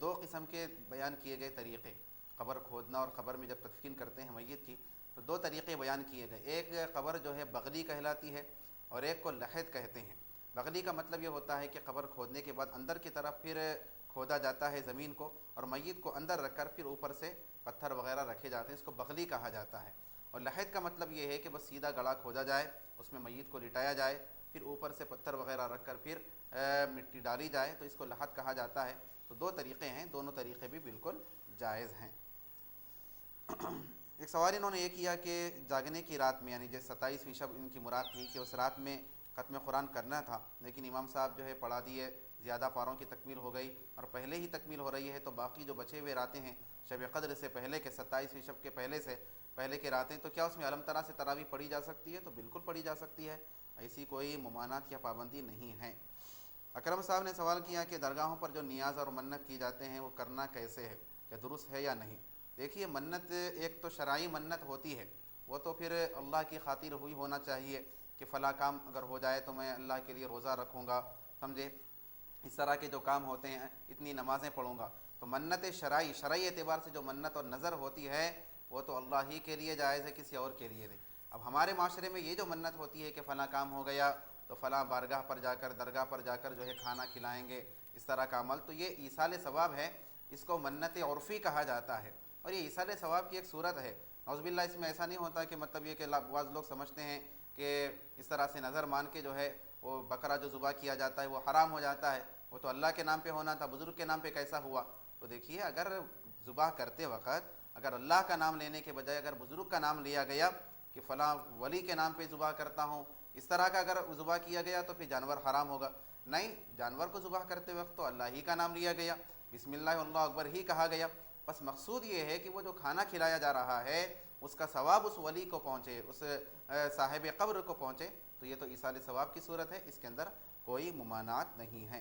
[SPEAKER 2] دو قسم کے بیان کیے گئے طریقے، قبر کھودنا اور قبر میں جب تدفین کرتے ہیں میت کی تو دو طریقے بیان کیے گئے۔ ایک قبر جو ہے بغلی کہلاتی ہے اور ایک کو لحد کہتے ہیں۔ بغلی کا مطلب یہ ہوتا ہے کہ قبر کھودنے کے بعد اندر کی طرف پھر کھودا جاتا ہے زمین کو اور میت کو اندر رکھ کر پھر اوپر سے پتھر وغیرہ رکھے جاتے ہیں، اس کو بغلی کہا جاتا ہے۔ اور لحد کا مطلب یہ ہے کہ بس سیدھا گڑھا کھودا جائے، اس میں میت کو لٹایا جائے، پھر اوپر سے پتھر وغیرہ رکھ کر پھر مٹی ڈالی جائے، تو اس کو لحد کہا جاتا ہے۔ تو دو طریقے ہیں، دونوں طریقے بھی بالکل جائز ہیں۔ ایک سوال انہوں نے یہ کیا کہ جاگنے کی رات میں، یعنی جیسے 27ویں شب ان کی مراد تھی کہ اس رات میں ختم قرآن کرنا تھا، لیکن امام صاحب جو ہے پڑھا دیے، زیادہ پاروں کی تکمیل ہو گئی اور پہلے ہی تکمیل ہو رہی ہے، تو باقی جو بچے ہوئے راتیں ہیں شب قدر سے پہلے کے 27ویں شب کے پہلے کے راتیں، تو کیا اس میں علم ترا سے تراویح پڑھی جا سکتی ہے؟ تو بالکل پڑھی جا سکتی ہے، ایسی کوئی ممانعت یا پابندی نہیں ہے۔ اکرم صاحب نے سوال کیا کہ درگاہوں پر جو نیاز اور منت کی جاتے ہیں وہ کرنا کیسے ہے، کیا درست ہے یا نہیں؟ دیکھیے، منت ایک تو شرعی منت ہوتی ہے، وہ تو پھر اللہ کی خاطر ہوئی ہونا چاہیے کہ فلاں کام اگر ہو جائے تو میں اللہ کے لیے روزہ رکھوں گا، سمجھے، اس طرح کے جو کام ہوتے ہیں، اتنی نمازیں پڑھوں گا۔ تو منت شرعی اعتبار سے جو منت اور نظر ہوتی ہے وہ تو اللہ ہی کے لیے جائز ہے، کسی اور کے لیے نہیں۔ اب ہمارے معاشرے میں یہ جو منت ہوتی ہے کہ فلاں کام ہو گیا تو فلاں بارگاہ پر جا کر، درگاہ پر جا کر جو ہے کھانا کھلائیں گے، اس طرح کا عمل، تو یہ ایصال ثواب ہے، اس کو منت عرفی کہا جاتا ہے، اور یہ ایصال ثواب کی ایک صورت ہے۔ نعوذ باللہ اس میں ایسا نہیں ہوتا کہ مطلب یہ کہ بعض لوگ سمجھتے ہیں کہ اس طرح سے نظر مان کے جو ہے وہ بکرا جو ذبح کیا جاتا ہے وہ حرام ہو جاتا ہے، وہ تو اللہ کے نام پہ ہونا تھا، بزرگ کے نام پہ کیسا ہوا؟ تو دیکھیے، اگر ذبح کرتے وقت اگر اللہ کا نام لینے کے بجائے اگر بزرگ کا نام لیا گیا کہ فلاں ولی کے نام پہ ذبح کرتا ہوں، اس طرح کا اگر ذبح کیا گیا تو پھر جانور حرام ہوگا۔ نہیں، جانور کو ذبح کرتے وقت تو اللہ ہی کا نام لیا گیا، بسم اللہ اللہ اکبر ہی کہا گیا، بس مقصود یہ ہے کہ وہ جو کھانا کھلایا جا رہا ہے اس کا ثواب اس ولی کو پہنچے، اس صاحب قبر کو پہنچے، تو یہ تو ایصال ثواب کی صورت ہے، اس کے اندر کوئی ممانعت نہیں ہے۔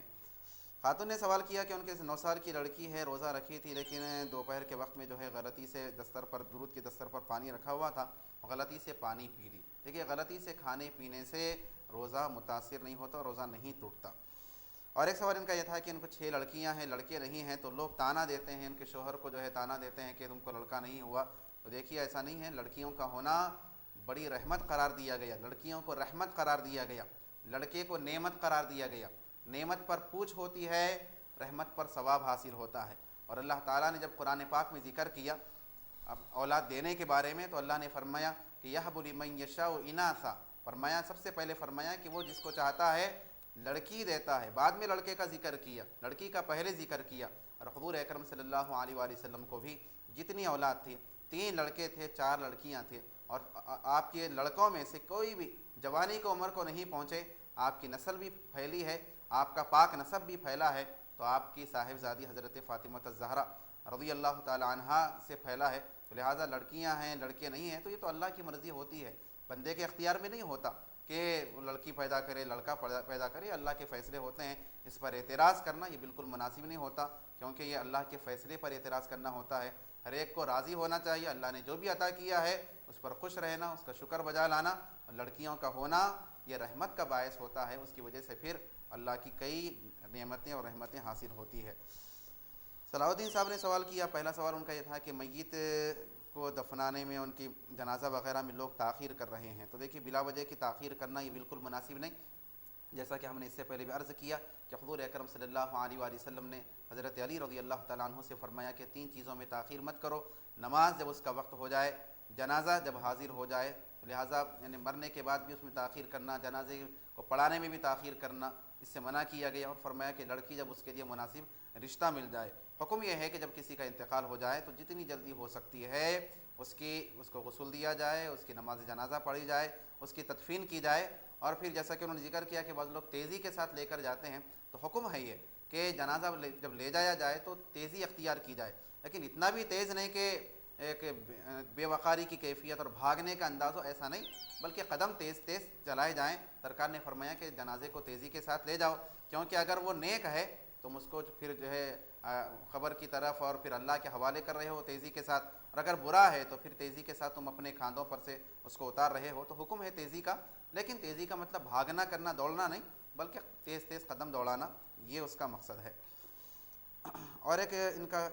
[SPEAKER 2] خاتون نے سوال کیا کہ ان کے 9 سال کی لڑکی ہے، روزہ رکھی تھی لیکن دوپہر کے وقت میں جو ہے غلطی سے دستر پر، درود کی دستر پر پانی رکھا ہوا تھا، غلطی سے پانی پی لی۔ دیکھیے، غلطی سے کھانے پینے سے روزہ متاثر نہیں ہوتا، روزہ نہیں ٹوٹتا۔ اور ایک سوال ان کا یہ تھا کہ ان کو 6 لڑکیاں ہیں، لڑکے نہیں ہیں، تو لوگ تانا دیتے ہیں، ان کے شوہر کو جو ہے تانا دیتے ہیں کہ تم کو لڑکا نہیں ہوا۔ تو دیکھیے، ایسا نہیں ہے، لڑکیوں کا ہونا بڑی رحمت قرار دیا گیا، لڑکیوں کو رحمت قرار دیا گیا، لڑکے کو نعمت قرار دیا گیا۔ نعمت پر پوچھ ہوتی ہے، رحمت پر ثواب حاصل ہوتا ہے۔ اور اللہ تعالیٰ نے جب قرآن پاک میں ذکر کیا اب اولاد دینے کے بارے میں، تو اللہ نے فرمایا کہ یہب لمن یشاء اناثا، فرمایا سب سے پہلے فرمایا کہ وہ جس کو چاہتا ہے لڑکی دیتا ہے، بعد میں لڑکے کا ذکر کیا، لڑکی کا پہلے ذکر کیا۔ اور حضور اکرم صلی اللہ علیہ وآلہ وسلم کو بھی جتنی اولاد تھی، 3 لڑکے تھے، 4 لڑکیاں تھے، اور آپ کے لڑکوں میں سے کوئی بھی جوانی کی عمر کو نہیں پہنچے، آپ کی نسل بھی پھیلی ہے، آپ کا پاک نسب بھی پھیلا ہے، تو آپ کی صاحبزادی حضرت فاطمہ الزہرا رضی اللہ تعالی عنہا سے پھیلا ہے، تو لہٰذا لڑکیاں ہیں، لڑکے نہیں ہیں، تو یہ تو اللہ کی مرضی ہوتی ہے، بندے کے اختیار میں نہیں ہوتا کہ وہ لڑکی پیدا کرے، لڑکا پیدا کرے، اللہ کے فیصلے ہوتے ہیں۔ اس پر اعتراض کرنا یہ بالکل مناسب نہیں ہوتا، کیونکہ یہ اللہ کے فیصلے پر اعتراض کرنا ہوتا ہے۔ ہر ایک کو راضی ہونا چاہیے، اللہ نے جو بھی عطا کیا ہے اس پر خوش رہنا، اس کا شکر بجا لانا، اور لڑکیوں کا ہونا یہ رحمت کا باعث ہوتا ہے، اس کی وجہ سے پھر اللہ کی کئی نعمتیں اور رحمتیں حاصل ہوتی ہے۔ صلاح الدین صاحب نے سوال کیا، پہلا سوال ان کا یہ تھا کہ میت کو دفنانے میں، ان کی جنازہ وغیرہ میں لوگ تاخیر کر رہے ہیں، تو دیکھیے بلا وجہ کی تاخیر کرنا یہ بالکل مناسب نہیں، جیسا کہ ہم نے اس سے پہلے بھی عرض کیا کہ حضور اکرم صلی اللہ علیہ وآلہ وسلم نے حضرت علی رضی اللہ تعالیٰ عنہ سے فرمایا کہ 3 چیزوں میں تاخیر مت کرو، نماز جب اس کا وقت ہو جائے، جنازہ جب حاضر ہو جائے، لہٰذا یعنی مرنے کے بعد بھی اس میں تاخیر کرنا، جنازے کو پڑھانے میں بھی تاخیر کرنا، اس سے منع کیا گیا، اور فرمایا کہ لڑکی جب اس کے لیے مناسب رشتہ مل جائے۔ حکم یہ ہے کہ جب کسی کا انتقال ہو جائے تو جتنی جلدی ہو سکتی ہے اس کو غسل دیا جائے، اس کی نماز جنازہ پڑھی جائے، اس کی تدفین کی جائے، اور پھر جیسا کہ انہوں نے ذکر کیا کہ بعض لوگ تیزی کے ساتھ لے کر جاتے ہیں، تو حکم ہے یہ کہ جنازہ جب لے جایا جائے تو تیزی اختیار کی جائے، لیکن اتنا بھی تیز نہیں کہ ایک بے وقاری کی کیفیت اور بھاگنے کا انداز ہو، ایسا نہیں، بلکہ قدم تیز تیز چلائے جائیں۔ سرکار نے فرمایا کہ جنازے کو تیزی کے ساتھ لے جاؤ، کیونکہ اگر وہ نیک ہے تم اس کو پھر جو ہے قبر کی طرف اور پھر اللہ کے حوالے کر رہے ہو تیزی کے ساتھ، اور اگر برا ہے تو پھر تیزی کے ساتھ تم اپنے کاندھوں پر سے اس کو اتار رہے ہو، تو حکم ہے تیزی کا، لیکن تیزی کا مطلب بھاگنا کرنا، دوڑنا نہیں، بلکہ تیز تیز قدم دوڑانا، یہ اس کا مقصد ہے۔ اور ایک ان کا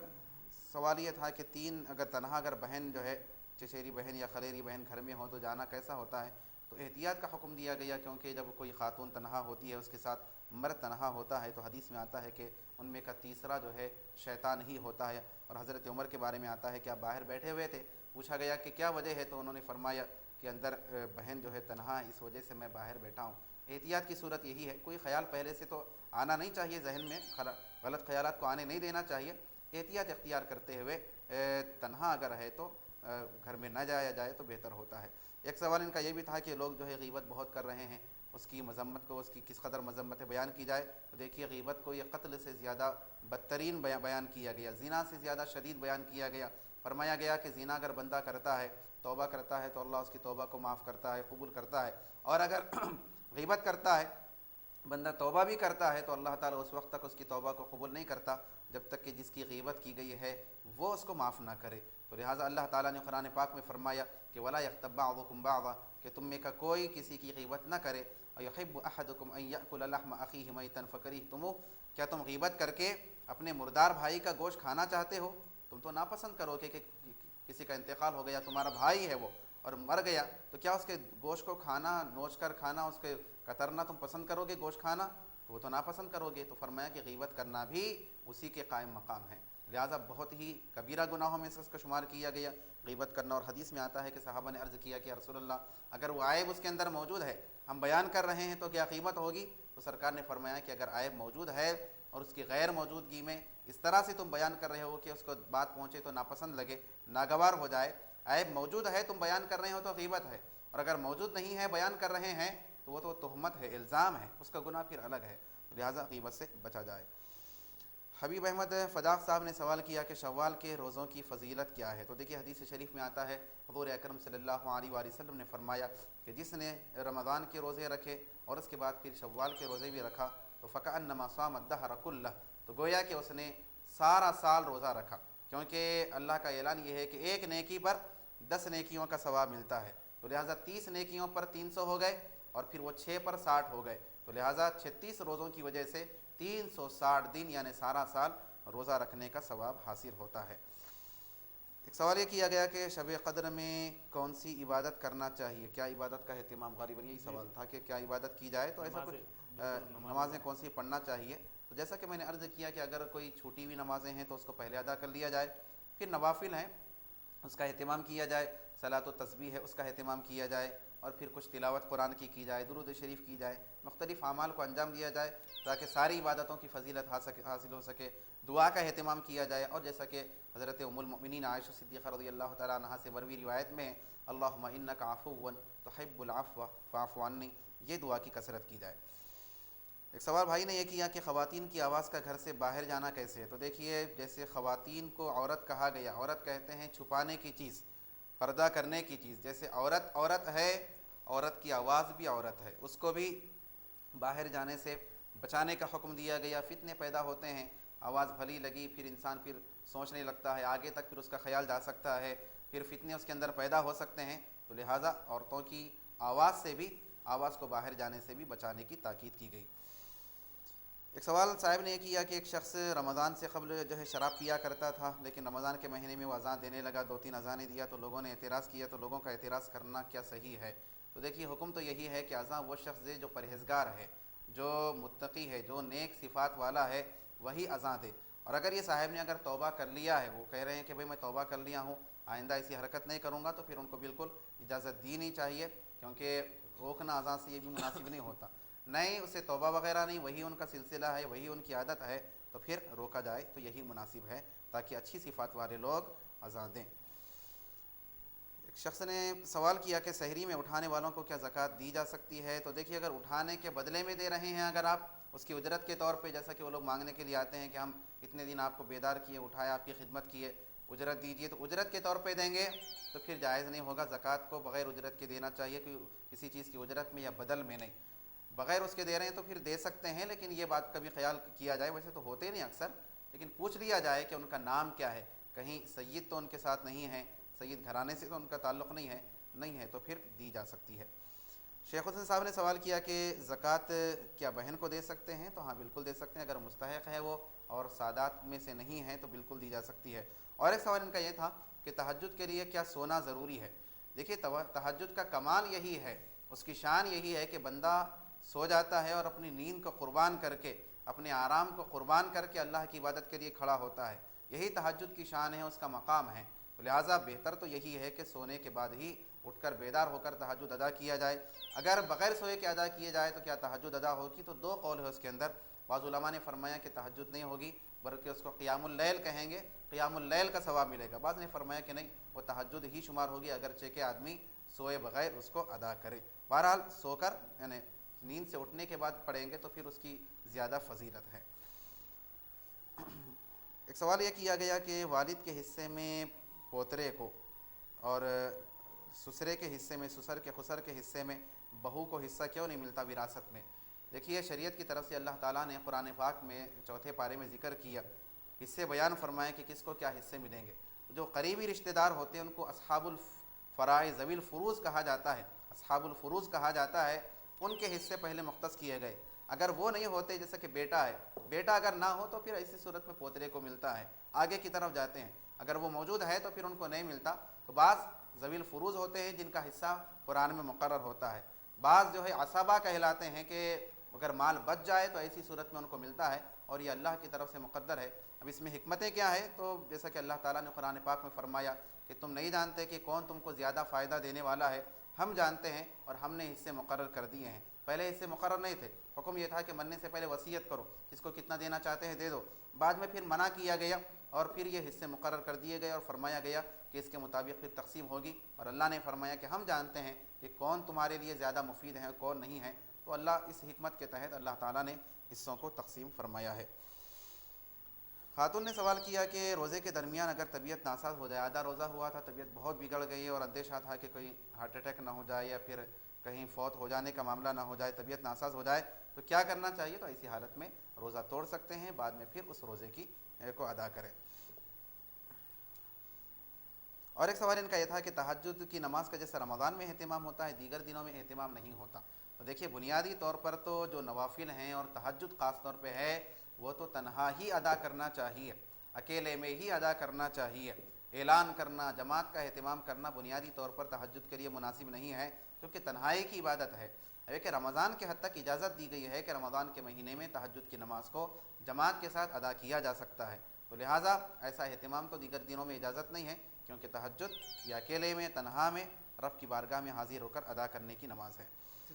[SPEAKER 2] سوال یہ تھا کہ اگر تنہا بہن جو ہے چچیری بہن یا خلیری بہن گھر میں ہو تو جانا کیسا ہوتا ہے؟ تو احتیاط کا حکم دیا گیا، کیونکہ جب کوئی خاتون تنہا ہوتی ہے، اس کے ساتھ مرد تنہا ہوتا ہے، تو حدیث میں آتا ہے کہ ان میں کا تیسرا جو ہے شیطان ہی ہوتا ہے۔ اور حضرت عمر کے بارے میں آتا ہے کہ آپ باہر بیٹھے ہوئے تھے، پوچھا گیا کہ کیا وجہ ہے، تو انہوں نے فرمایا کہ اندر بہن جو ہے تنہا ہے، اس وجہ سے میں باہر بیٹھا ہوں۔ احتیاط کی صورت یہی ہے، کوئی خیال پہلے سے تو آنا نہیں چاہیے ذہن میں، غلط خیالات کو آنے نہیں دینا چاہیے، احتیاط اختیار کرتے ہوئے تنہا اگر ہے تو گھر میں نہ جایا جائے تو بہتر ہوتا ہے۔ ایک سوال ان کا یہ بھی تھا کہ لوگ جو ہے غیبت بہت کر رہے ہیں، اس کی مذمت کو، اس کی کس قدر مذمت بیان کی جائے؟ تو دیکھیے غیبت کو یہ قتل سے زیادہ بدترین بیان کیا گیا، زنا سے زیادہ شدید بیان کیا گیا۔ فرمایا گیا کہ زنا اگر بندہ کرتا ہے، توبہ کرتا ہے تو اللہ اس کی توبہ کو معاف کرتا ہے، قبول کرتا ہے، اور اگر غیبت کرتا ہے بندہ، توبہ بھی کرتا ہے، تو اللہ تعالیٰ اس وقت تک اس کی توبہ کو قبول نہیں کرتا جب تک کہ جس کی غیبت کی گئی ہے وہ اس کو معاف نہ کرے۔ تو لہٰذا اللہ تعالیٰ نے قرآن پاک میں فرمایا کہ وَلَا يَغْتَبْ بَعْضُكُمْ بَعْضًا، کہ تم میں کا کوئی کسی کی غیبت نہ کرے۔ أَيُحِبُّ أَحَدُكُمْ أَن يَأْكُلَ لَحْمَ أَخِيهِ مَيْتًا فَكَرِهْتُمُوهُ، کیا تم غیبت کر کے اپنے مردار بھائی کا گوشت کھانا چاہتے ہو؟ تم تو ناپسند کرو کہ کسی کا انتقال ہو گیا، تمہارا بھائی ہے وہ اور مر گیا، تو کیا اس کے گوشت کو کھانا، نوچ کر کھانا، اس کے کترنا تم پسند کرو گے گوشت کھانا؟ وہ تو ناپسند کرو گے۔ تو فرمایا کہ غیبت کرنا بھی اسی کے قائم مقام ہے، لہٰذا بہت ہی کبیرہ گناہوں میں سے اس کا شمار کیا گیا غیبت کرنا۔ اور حدیث میں آتا ہے کہ صحابہ نے عرض کیا کہ رسول اللہ اگر وہ عیب اس کے اندر موجود ہے، ہم بیان کر رہے ہیں، تو کیا غیبت ہوگی؟ تو سرکار نے فرمایا کہ اگر عیب موجود ہے اور اس کی غیر موجودگی میں اس طرح سے تم بیان کر رہے ہو کہ اس کو بات پہنچے تو ناپسند لگے، ناگوار ہو جائے، عیب موجود ہے تم بیان کر رہے ہو تو غیبت ہے، اور اگر موجود نہیں ہے بیان کر رہے ہیں تو وہ تو تہمت ہے، الزام ہے، اس کا گناہ پھر الگ ہے، لہٰذا غیبت سے بچا جائے۔ حبیب احمد فداق صاحب نے سوال کیا کہ شوال کے روزوں کی فضیلت کیا ہے؟ تو دیکھیے حدیث شریف میں آتا ہے حضور اکرم صلی اللہ علیہ وآلہ وسلم نے فرمایا کہ جس نے رمضان کے روزے رکھے اور اس کے بعد پھر شوال کے روزے بھی رکھا تو فکأنما صام الدہر کلہ، تو گویا کہ اس نے سارا سال روزہ رکھا، کیونکہ اللہ کا اعلان یہ ہے کہ ایک نیکی پر 10 نیکیوں کا ثواب ملتا ہے، تو لہٰذا 30 نیکیوں پر 300 ہو گئے اور پھر وہ 6 پر 60 ہو گئے، تو لہٰذا 36 روزوں کی وجہ سے 360 دن یعنی سارا سال روزہ رکھنے کا ثواب حاصل ہوتا ہے۔ ایک سوال یہ کیا گیا کہ شب قدر میں کون سی عبادت کرنا چاہیے؟ کیا عبادت کا اہتمام، غالباً یہی سوال تھا کہ کیا عبادت کی جائے، تو ایسا کچھ نمازیں کون سی پڑھنا چاہیے؟ تو جیسا کہ میں نے عرض کیا کہ اگر کوئی چھوٹی ہوئی نمازیں ہیں تو اس کو پہلے ادا کر لیا جائے، پھر نوافل ہیں اس کا اہتمام کیا جائے، صلاۃ و تسبیح ہے اس کا اہتمام کیا جائے، اور پھر کچھ تلاوت قرآن کی جائے، درود شریف کی جائے، مختلف اعمال کو انجام دیا جائے تاکہ ساری عبادتوں کی فضیلت حاصل ہو سکے، دعا کا اہتمام کیا جائے، اور جیسا کہ حضرت ام المؤمنین عائشہ صدیقہ رضی اللہ تعالیٰ عنہا سے مروی روایت میں اللہم انک عفو تحب العفو فاعف عنی، یہ دعا کی کثرت کی جائے۔ ایک سوال بھائی نے یہ کیا کہ خواتین کی آواز کا گھر سے باہر جانا کیسے ہے؟ تو دیکھیے جیسے خواتین کو عورت کہا گیا، عورت کہتے ہیں چھپانے کی چیز، پردہ کرنے کی چیز، جیسے عورت ہے، عورت کی آواز بھی عورت ہے، اس کو بھی باہر جانے سے بچانے کا حکم دیا گیا۔ فتنے پیدا ہوتے ہیں، آواز بھلی لگی پھر انسان پھر سوچنے لگتا ہے، آگے تک پھر اس کا خیال جا سکتا ہے، پھر فتنے اس کے اندر پیدا ہو سکتے ہیں، تو لہٰذا عورتوں کی آواز کو باہر جانے سے بھی بچانے کی تاکید کی گئی۔ ایک سوال صاحب نے یہ کیا کہ ایک شخص رمضان سے قبل جو ہے شراب پیا کرتا تھا، لیکن رمضان کے مہینے میں وہ اذان دینے لگا، 2-3 اذانیں دیا تو لوگوں نے اعتراض کیا، تو لوگوں کا اعتراض کرنا کیا صحیح ہے؟ تو دیکھیے حکم تو یہی ہے کہ اذان وہ شخص دے جو پرہیزگار ہے، جو متقی ہے، جو نیک صفات والا ہے، وہی اذان دے۔ اور اگر یہ صاحب نے اگر توبہ کر لیا ہے، وہ کہہ رہے ہیں کہ بھئی میں توبہ کر لیا ہوں، آئندہ ایسی حرکت نہیں کروں گا، تو پھر ان کو بالکل اجازت دی نہیں چاہیے، کیونکہ روکنا اذان سے یہ بھی مناسب نہیں ہوتا، نہیں اسے توبہ وغیرہ نہیں، وہی ان کا سلسلہ ہے، وہی ان کی عادت ہے، تو پھر روکا جائے تو یہی مناسب ہے تاکہ اچھی صفات والے لوگ اذان دیں۔ ایک شخص نے سوال کیا کہ سحری میں اٹھانے والوں کو کیا زکوٰۃ دی جا سکتی ہے؟ تو دیکھیے اگر اٹھانے کے بدلے میں دے رہے ہیں، اگر آپ اس کی اجرت کے طور پہ، جیسا کہ وہ لوگ مانگنے کے لیے آتے ہیں کہ ہم اتنے دن آپ کو بیدار کیے، اٹھایا، آپ کی خدمت کیے، اجرت دیجیے، تو اجرت کے طور پہ دیں گے تو پھر جائز نہیں ہوگا، زکوٰۃ کو بغیر اجرت کے دینا چاہیے، کہ کسی چیز کی اجرت میں یا بدل میں نہیں، بغیر اس کے دے رہے ہیں تو پھر دے سکتے ہیں، لیکن یہ بات کا بھی خیال کیا جائے، ویسے تو ہوتے نہیں اکثر، لیکن پوچھ لیا جائے کہ ان کا نام کیا ہے، کہیں سید تو ان کے ساتھ نہیں ہے، سید گھرانے سے تو ان کا تعلق نہیں ہے تو پھر دی جا سکتی ہے۔ شیخ حسین صاحب نے سوال کیا کہ زکوٰۃ کیا بہن کو دے سکتے ہیں؟ تو ہاں بالکل دے سکتے ہیں، اگر مستحق ہے وہ اور سادات میں سے نہیں ہے تو بالکل دی جا سکتی ہے۔ اور ایک سوال ان کا یہ تھا کہ تہجد کے لیے کیا سونا ضروری ہے؟ دیکھیے تہجد کا کمال یہی ہے، اس کی شان یہی ہے کہ بندہ سو جاتا ہے اور اپنی نیند کو قربان کر کے، اپنے آرام کو قربان کر کے اللہ کی عبادت کے لیے کھڑا ہوتا ہے، یہی تہجد کی شان ہے، اس کا مقام ہے۔ لہٰذا بہتر تو یہی ہے کہ سونے کے بعد ہی اٹھ کر بیدار ہو کر تہجد ادا کیا جائے۔ اگر بغیر سوئے کے ادا کیے جائے تو کیا تہجد ادا ہوگی؟ تو دو قول ہے اس کے اندر۔ بعض علماء نے فرمایا کہ تہجد نہیں ہوگی بلکہ اس کو قیام اللیل کہیں گے، قیام اللیل کا ثواب ملے گا۔ بعض نے فرمایا کہ نہیں، وہ تہجد ہی شمار ہوگی اگرچہ کہ آدمی سوئے بغیر اس کو ادا کرے۔ بہرحال سو کر یعنی نیند سے اٹھنے کے بعد پڑھیں گے تو پھر اس کی زیادہ فضیلت ہے۔ ایک سوال یہ کیا گیا کہ والد کے حصے میں پوترے کو اور سسرے کے حصے میں، سسر کے خسر کے حصے میں بہو کو حصہ کیوں نہیں ملتا وراثت میں؟ دیکھیے شریعت کی طرف سے اللہ تعالیٰ نے قرآن پاک میں 4 پارے میں ذکر کیا، حصے بیان فرمائے کہ کس کو کیا حصے ملیں گے۔ جو قریبی رشتہ دار ہوتے ہیں ان کو اصحاب الفرائض ذوی الفروض کہا جاتا ہے، اصحاب الفروض کہا جاتا ہے، ان کے حصے پہلے مختص کیے گئے۔ اگر وہ نہیں ہوتے، جیسے کہ بیٹا ہے، بیٹا اگر نہ ہو تو پھر ایسی صورت میں پوترے کو ملتا ہے، آگے کی طرف جاتے ہیں۔ اگر وہ موجود ہے تو پھر ان کو نہیں ملتا۔ تو بعض ذوی الفروض ہوتے ہیں جن کا حصہ قرآن میں مقرر ہوتا ہے، بعض جو ہے عصبہ کہلاتے ہیں کہ اگر مال بچ جائے تو ایسی صورت میں ان کو ملتا ہے، اور یہ اللہ کی طرف سے مقدر ہے۔ اب اس میں حکمتیں کیا ہے؟ تو جیسا کہ اللہ تعالیٰ نے قرآن پاک میں فرمایا کہ تم نہیں جانتے کہ کون تم کو زیادہ فائدہ دینے والا ہے، ہم جانتے ہیں اور ہم نے حصے مقرر کر دیے ہیں۔ پہلے حصے مقرر نہیں تھے، حکم یہ تھا کہ مرنے سے پہلے وصیت کرو، کس کو کتنا دینا چاہتے ہیں دے دو۔ بعد میں پھر منع کیا گیا اور پھر یہ حصے مقرر کر دیے گئے اور فرمایا گیا کہ اس کے مطابق پھر تقسیم ہوگی، اور اللہ نے فرمایا کہ ہم جانتے ہیں کہ کون تمہارے لیے زیادہ مفید ہے اور کون نہیں ہے۔ تو اللہ اس حکمت کے تحت اللہ تعالیٰ نے حصوں کو تقسیم فرمایا ہے۔ خاتون نے سوال کیا کہ روزے کے درمیان اگر طبیعت ناساز ہو جائے، آدھا روزہ ہوا تھا، طبیعت بہت بگڑ گئی ہے اور اندیشہ تھا کہ کوئی ہارٹ اٹیک نہ ہو جائے یا پھر کہیں فوت ہو جانے کا معاملہ نہ ہو جائے، طبیعت ناساز ہو جائے تو کیا کرنا چاہیے؟ تو ایسی حالت میں روزہ توڑ سکتے ہیں، بعد میں پھر اس روزے کی کو ادا کریں۔ اور ایک سوال ان کا یہ تھا کہ تہجد کی نماز کا جیسا رمضان میں اہتمام ہوتا ہے دیگر دنوں میں اہتمام نہیں ہوتا۔ تو دیکھیے بنیادی طور پر تو جو نوافل ہیں اور تہجد خاص طور پہ ہے وہ تو تنہا ہی ادا کرنا چاہیے، اکیلے میں ہی ادا کرنا چاہیے۔ اعلان کرنا، جماعت کا اہتمام کرنا بنیادی طور پر تہجد کے لیے مناسب نہیں ہے، کیونکہ تنہائی کی عبادت ہے۔ کہ رمضان کے حد تک اجازت دی گئی ہے کہ رمضان کے مہینے میں تہجد کی نماز کو جماعت کے ساتھ ادا کیا جا سکتا ہے، تو لہٰذا ایسا اہتمام تو دیگر دنوں میں اجازت نہیں ہے، کیونکہ تہجد یا اکیلے میں تنہا میں رب کی بارگاہ میں حاضر ہو کر ادا کرنے کی نماز ہے۔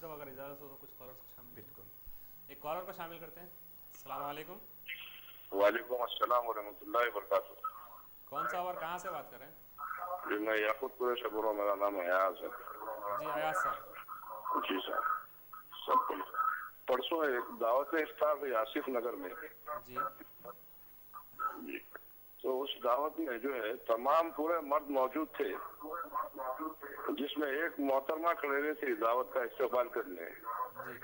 [SPEAKER 1] تو اگر اجازت ہو تو کچھ کالرز کو شامل،
[SPEAKER 2] بالکل
[SPEAKER 1] ایک کالر کو شامل کرتے ہیں۔ السلام علیکم۔
[SPEAKER 6] وعلیکم السلام ورحمۃ اللہ وبرکاتہ۔
[SPEAKER 1] کون سا اور کہاں سے بات کر رہے ہیں؟
[SPEAKER 6] جی میں یاقوت پورے سے بول رہا ہوں، میرا نام ایاز ہے۔
[SPEAKER 1] جی ایاز صاحب۔
[SPEAKER 6] جی صاحب، سب پرسوں ایک دعوت افطار ہوئی آصف نگر میں،
[SPEAKER 1] جی
[SPEAKER 6] جی، تو اس دعوت میں جو ہے تمام پورے مرد موجود تھے، جس میں ایک محترمہ کھڑے ہوئے تھے دعوت کا استقبال کرنے۔
[SPEAKER 1] جی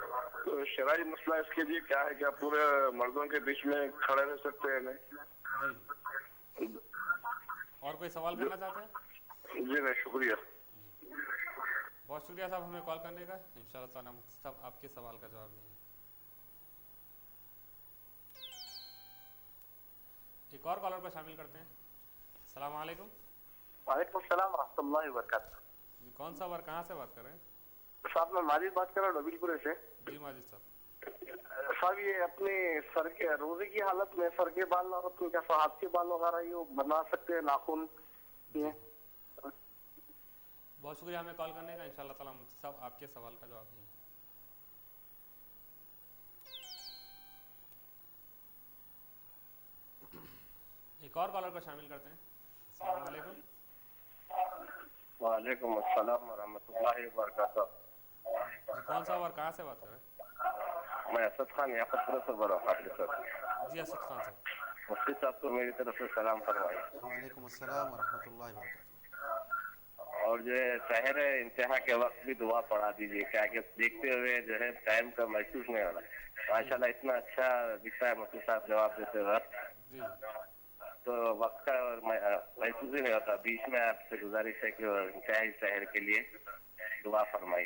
[SPEAKER 6] تو شرعی مسئلہ اس کے لیے کیا ہے؟ کیا پورے مردوں کے بیچ میں کھڑے رہ سکتے ہیں؟
[SPEAKER 1] جی، اور کوئی سوال کرنا چاہتے ہیں؟
[SPEAKER 6] جی نہیں، شکریہ،
[SPEAKER 1] بہت شکریہ صاحب ہمیں کال کرنے کا۔ انشاءاللہ تعالیٰ صاحب آپ کے سوال کا جواب دیں گے۔ ایک اور کالر کو شامل کرتے ہیں۔ السلام علیکم۔
[SPEAKER 10] وعلیکم السلام ورحمۃ اللہ وبرکاتہ۔
[SPEAKER 1] جی کون صاحب اور کہاں سے بات کر رہے ہیں؟
[SPEAKER 10] صاحب میں ماجد بات کر رہا ہوں نبیل پورے سے۔
[SPEAKER 1] جی ماجد صاحب۔
[SPEAKER 10] صاحب یہ اپنے سر کے روزے کی حالت میں سر کے بال اور اپنے کیا ہاتھ کے بال وغیرہ یہ بنا سکتے ہیں ناخن؟
[SPEAKER 1] بہت شکریہ ہمیں کال کرنے کا، انشاءاللہ تعالیٰ صاحب آپ کے سوال کا جواب دیں گے۔ ایک اور کالر کو شامل کرتے ہیں۔ السلام علیکم۔
[SPEAKER 10] وعلیکم السلام ورحمۃ اللہ وبرکاتہ۔
[SPEAKER 1] جی کون صاحب اور کہاں سے بات کر رہے ہیں؟
[SPEAKER 10] میں اسد خان یاقوت پورے سے بول رہا ہوں حافظ صاحب۔
[SPEAKER 1] جی اسد خان صاحب۔
[SPEAKER 10] مفتی صاحب کو میری طرف سے سلام فرمائے۔
[SPEAKER 2] وعلیکم السلام ورحمۃ اللہ وبرکاتہ۔
[SPEAKER 10] اور جو ہے سحر انتہا کے وقت بھی دعا پڑھا دیجیے، کیا کہ دیکھتے ہوئے جو ہے ٹائم کا محسوس نہیں ہو رہا۔ ماشاء اللہ اتنا اچھا دکھتا ہے مفتی صاحب جواب دیتے وقت، تو وقت کا محسوس ہی نہیں ہوتا۔ بیچ میں آپ سے گزارش ہے کہ انتہائی سحر کے لیے دعا فرمائی۔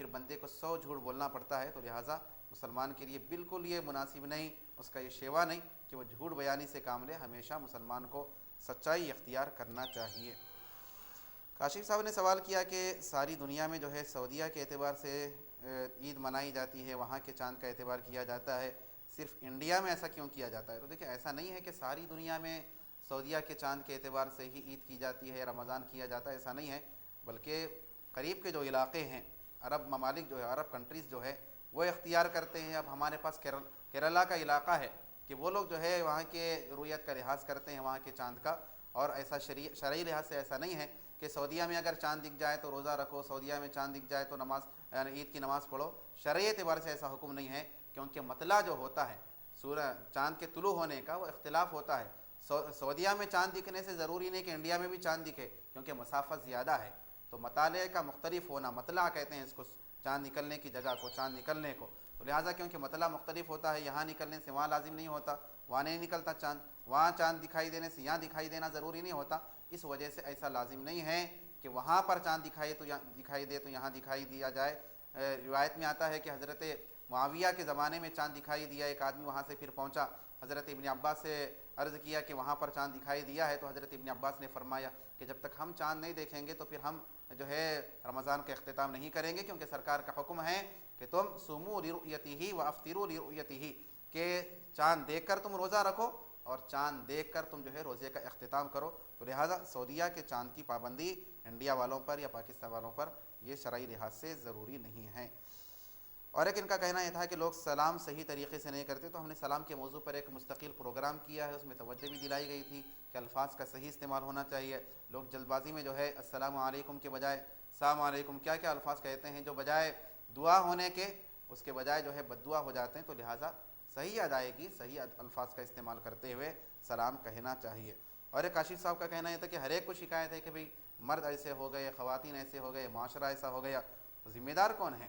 [SPEAKER 2] پھر بندے کو 100 جھوٹ بولنا پڑتا ہے. تو لہٰذا مسلمان کے لیے بالکل یہ مناسب نہیں، اس کا یہ شیوا نہیں کہ وہ جھوٹ بیانی سے کام لے. ہمیشہ مسلمان کو سچائی اختیار کرنا چاہیے. کاشف صاحب نے سوال کیا کہ ساری دنیا میں جو ہے سعودیہ کے اعتبار سے عید منائی جاتی ہے، وہاں کے چاند کا اعتبار کیا جاتا ہے، صرف انڈیا میں ایسا کیوں کیا جاتا ہے؟ تو دیکھیں ایسا نہیں ہے کہ ساری دنیا میں سعودیہ کے چاند کے اعتبار سے ہی عید کی جاتی ہے، رمضان کیا جاتا ہے، ایسا نہیں ہے. بلکہ قریب کے جو علاقے ہیں، عرب ممالک جو ہے، عرب کنٹریز جو ہے وہ اختیار کرتے ہیں. اب ہمارے پاس کیرلا کا علاقہ ہے کہ وہ لوگ جو ہے وہاں کے رویت کا لحاظ کرتے ہیں، وہاں کے چاند کا. اور ایسا شرعی لحاظ سے ایسا نہیں ہے کہ سعودیہ میں اگر چاند دکھ جائے تو روزہ رکھو، سعودیہ میں چاند دکھ جائے تو نماز یعنی عید کی نماز پڑھو. شرعی اعتبار سے ایسا حکم نہیں ہے، کیونکہ مطلع جو ہوتا ہے چاند کے طلوع ہونے کا وہ اختلاف ہوتا ہے. سعودیہ میں چاند دکھنے سے ضروری نہیں کہ انڈیا میں بھی چاند دکھے، کیونکہ مسافت زیادہ ہے. تو مطالعے کا مختلف ہونا، مطلع کہتے ہیں اس کو، چاند نکلنے کی جگہ کو، چاند نکلنے کو. تو لہٰذا کیونکہ مطلع مختلف ہوتا ہے، یہاں نکلنے سے وہاں لازم نہیں ہوتا، وہاں نہیں نکلتا چاند، وہاں چاند دکھائی دینے سے یہاں دکھائی دینا ضروری نہیں ہوتا. اس وجہ سے ایسا لازم نہیں ہے کہ وہاں پر چاند دکھائی دے تو یہاں دکھائی دیا جائے. روایت میں آتا ہے کہ حضرت معاویہ کے زمانے میں چاند دکھائی دیا، ایک آدمی وہاں سے پھر پہنچا، حضرت ابن عباس سے عرض کیا کہ وہاں پر چاند دکھائی دیا ہے. تو حضرت ابن عباس نے فرمایا کہ جب تک ہم چاند نہیں دیکھیں گے تو پھر ہم جو ہے رمضان کا اختتام نہیں کریں گے، کیونکہ سرکار کا حکم ہے کہ تم صوموا لرؤیتہ وافطروا لرؤیتہ، کہ چاند دیکھ کر تم روزہ رکھو اور چاند دیکھ کر تم جو ہے روزے کا اختتام کرو. تو لہٰذا سعودیہ کے چاند کی پابندی انڈیا والوں پر یا پاکستان والوں پر یہ شرعی لحاظ سے ضروری نہیں ہے. اور ایک ان کا کہنا یہ تھا کہ لوگ سلام صحیح طریقے سے نہیں کرتے. تو ہم نے سلام کے موضوع پر ایک مستقل پروگرام کیا ہے، اس میں توجہ بھی دلائی گئی تھی کہ الفاظ کا صحیح استعمال ہونا چاہیے. لوگ جلد بازی میں جو ہے السلام علیکم کے بجائے السلام علیکم کیا کیا الفاظ کہتے ہیں جو بجائے دعا ہونے کے اس کے بجائے جو ہے بد دعا ہو جاتے ہیں. تو لہٰذا صحیح ادائیگی، صحیح الفاظ کا استعمال کرتے ہوئے سلام کہنا چاہیے. اور ایک کاشف صاحب کا کہنا یہ تھا کہ ہر ایک کو شکایت ہے کہ بھئی مرد ایسے ہو گئے، خواتین ایسے ہو گئے، معاشرہ ایسا ہو گیا. تو ذمہ دار کون ہے؟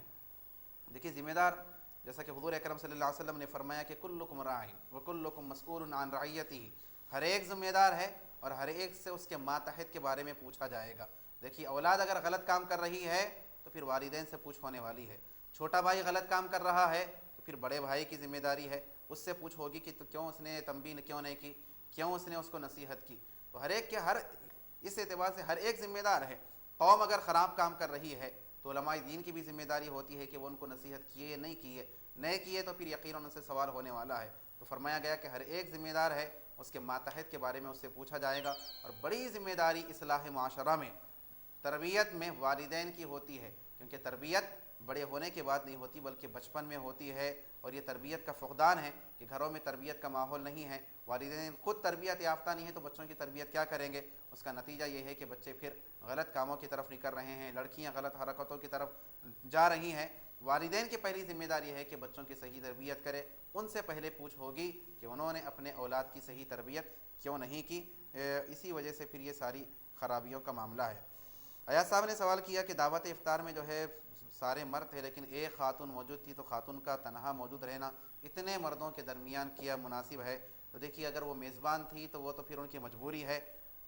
[SPEAKER 2] دیکھیے ذمہ دار جیسا کہ حضور اکرم صلی اللہ علیہ وسلم نے فرمایا کہ کلکم راعٍ وکلکم مسئول عن رعیتہ، ہر ایک ذمہ دار ہے اور ہر ایک سے اس کے ماتحت کے بارے میں پوچھا جائے گا. دیکھیے اولاد اگر غلط کام کر رہی ہے تو پھر والدین سے پوچھ ہونے والی ہے. چھوٹا بھائی غلط کام کر رہا ہے تو پھر بڑے بھائی کی ذمہ داری ہے، اس سے پوچھ ہوگی کہ تو کیوں اس نے تنبیہ کیوں نہیں کی، کیوں اس نے اس کو نصیحت کی. تو ہر ایک کے اس اعتبار سے ہر ایک ذمہ دار ہے. قوم اگر خراب کام کر رہی ہے تو علماء دین کی بھی ذمہ داری ہوتی ہے کہ وہ ان کو نصیحت کیے نہیں کیے تو پھر یقیناً ان سے سوال ہونے والا ہے. تو فرمایا گیا کہ ہر ایک ذمہ دار ہے، اس کے ماتحت کے بارے میں اس سے پوچھا جائے گا. اور بڑی ذمہ داری اصلاح معاشرہ میں، تربیت میں والدین کی ہوتی ہے، کیونکہ تربیت بڑے ہونے کے بعد نہیں ہوتی بلکہ بچپن میں ہوتی ہے. اور یہ تربیت کا فقدان ہے کہ گھروں میں تربیت کا ماحول نہیں ہے، والدین خود تربیت یافتہ نہیں ہے تو بچوں کی تربیت کیا کریں گے؟ اس کا نتیجہ یہ ہے کہ بچے پھر غلط کاموں کی طرف نکل رہے ہیں، لڑکیاں غلط حرکتوں کی طرف جا رہی ہیں. والدین کی پہلی ذمہ داری ہے کہ بچوں کی صحیح تربیت کرے. ان سے پہلے پوچھ ہوگی کہ انہوں نے اپنے اولاد کی صحیح تربیت کیوں نہیں کی. اسی وجہ سے پھر یہ ساری خرابیوں کا معاملہ ہے. ایاز صاحب نے سوال کیا کہ دعوت افطار میں جو ہے سارے مرد تھے لیکن ایک خاتون موجود تھی، تو خاتون کا تنہا موجود رہنا اتنے مردوں کے درمیان کیا مناسب ہے؟ تو دیکھیے اگر وہ میزبان تھی تو وہ تو پھر ان کی مجبوری ہے،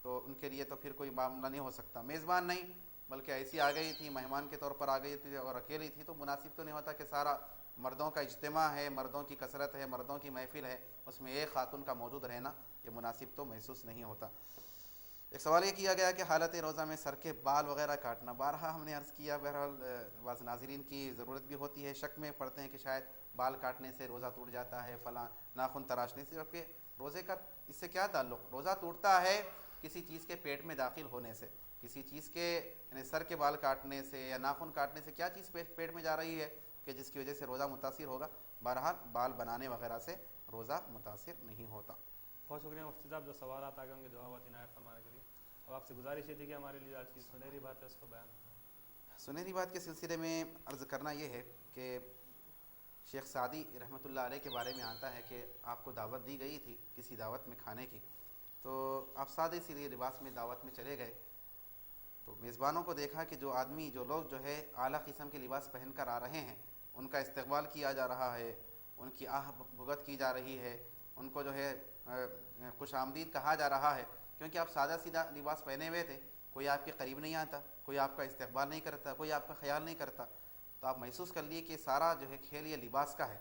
[SPEAKER 2] تو ان کے لیے تو پھر کوئی معاملہ نہیں ہو سکتا. میزبان نہیں بلکہ ایسی آ گئی تھی، مہمان کے طور پر آ گئی تھی اور اکیلی تھی، تو مناسب تو نہیں ہوتا کہ سارا مردوں کا اجتماع ہے، مردوں کی کثرت ہے، مردوں کی محفل ہے، اس میں ایک خاتون کا موجود رہنا یہ مناسب تو محسوس نہیں ہوتا. ایک سوال یہ کیا گیا کہ حالت روزہ میں سر کے بال وغیرہ کاٹنا، بارہا ہم نے عرض کیا، بہرحال بعض ناظرین کی ضرورت بھی ہوتی ہے، شک میں پڑتے ہیں کہ شاید بال کاٹنے سے روزہ ٹوٹ جاتا ہے، فلاں ناخن تراشنے سے، جبکہ روزے کا اس سے کیا تعلق؟ روزہ ٹوٹتا ہے کسی چیز کے پیٹ میں داخل ہونے سے، کسی چیز کے یعنی سر کے بال کاٹنے سے یا ناخن کاٹنے سے کیا چیز پیٹ میں جا رہی ہے کہ جس کی وجہ سے روزہ متاثر ہوگا. بہرحال بال بنانے وغیرہ سے روزہ متاثر نہیں ہوتا.
[SPEAKER 1] بہت شکریہ مفتی صاحب، جو سوالات آگے ہوں گے جوابات عنایت فرمانے کے لیے. اب آپ سے گزارش یہ تھی کہ ہمارے لیے آج کی سنہری بات ہے اس کو بیان کریں.
[SPEAKER 2] سنہری بات کے سلسلے میں عرض کرنا یہ ہے کہ شیخ سعدی رحمۃ اللہ علیہ کے بارے میں آتا ہے کہ آپ کو دعوت دی گئی تھی کسی دعوت میں کھانے کی، تو آپ سادے سی لباس میں دعوت میں چلے گئے. تو میزبانوں کو دیکھا کہ جو لوگ جو ہے اعلیٰ قسم کے لباس پہن کر آ رہے ہیں ان کا استقبال کیا جا رہا ہے، ان کی آہ بھگت کی جا رہی ہے، ان کو جو ہے خوش آمدید کہا جا رہا ہے، کیونکہ آپ سادہ سیدھا لباس پہنے ہوئے تھے، کوئی آپ کے قریب نہیں آتا، کوئی آپ کا استقبال نہیں کرتا، کوئی آپ کا خیال نہیں کرتا. تو آپ محسوس کر لیے کہ سارا جو ہے کھیل یہ لباس کا ہے.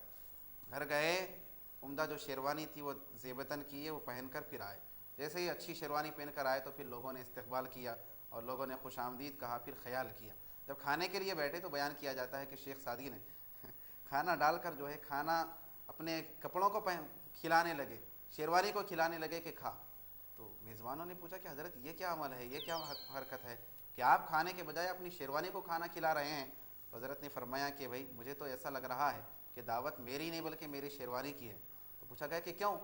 [SPEAKER 2] گھر گئے, عمدہ جو شیروانی تھی وہ زیبتن کی ہے وہ پہن کر پھر آئے. جیسے ہی اچھی شیروانی پہن کر آئے تو پھر لوگوں نے استقبال کیا اور لوگوں نے خوش آمدید کہا, پھر خیال کیا. جب کھانے کے لیے بیٹھے تو بیان کیا جاتا ہے کہ شیخ سعدی نے کھانا ڈال کر جو ہے کھانا اپنے کپڑوں کو کھلانے لگے, شیروانی کو کھلانے لگے کہ کھا. تو میزبانوں نے پوچھا کہ حضرت یہ کیا عمل ہے, یہ کیا حرکت ہے کہ آپ کھانے کے بجائے اپنی شیروانی کو کھانا کھلا رہے ہیں؟ تو حضرت نے فرمایا کہ بھائی مجھے تو ایسا لگ رہا ہے کہ دعوت میری نہیں بلکہ میری شیروانی کی ہے. تو پوچھا گیا کہ کیوں؟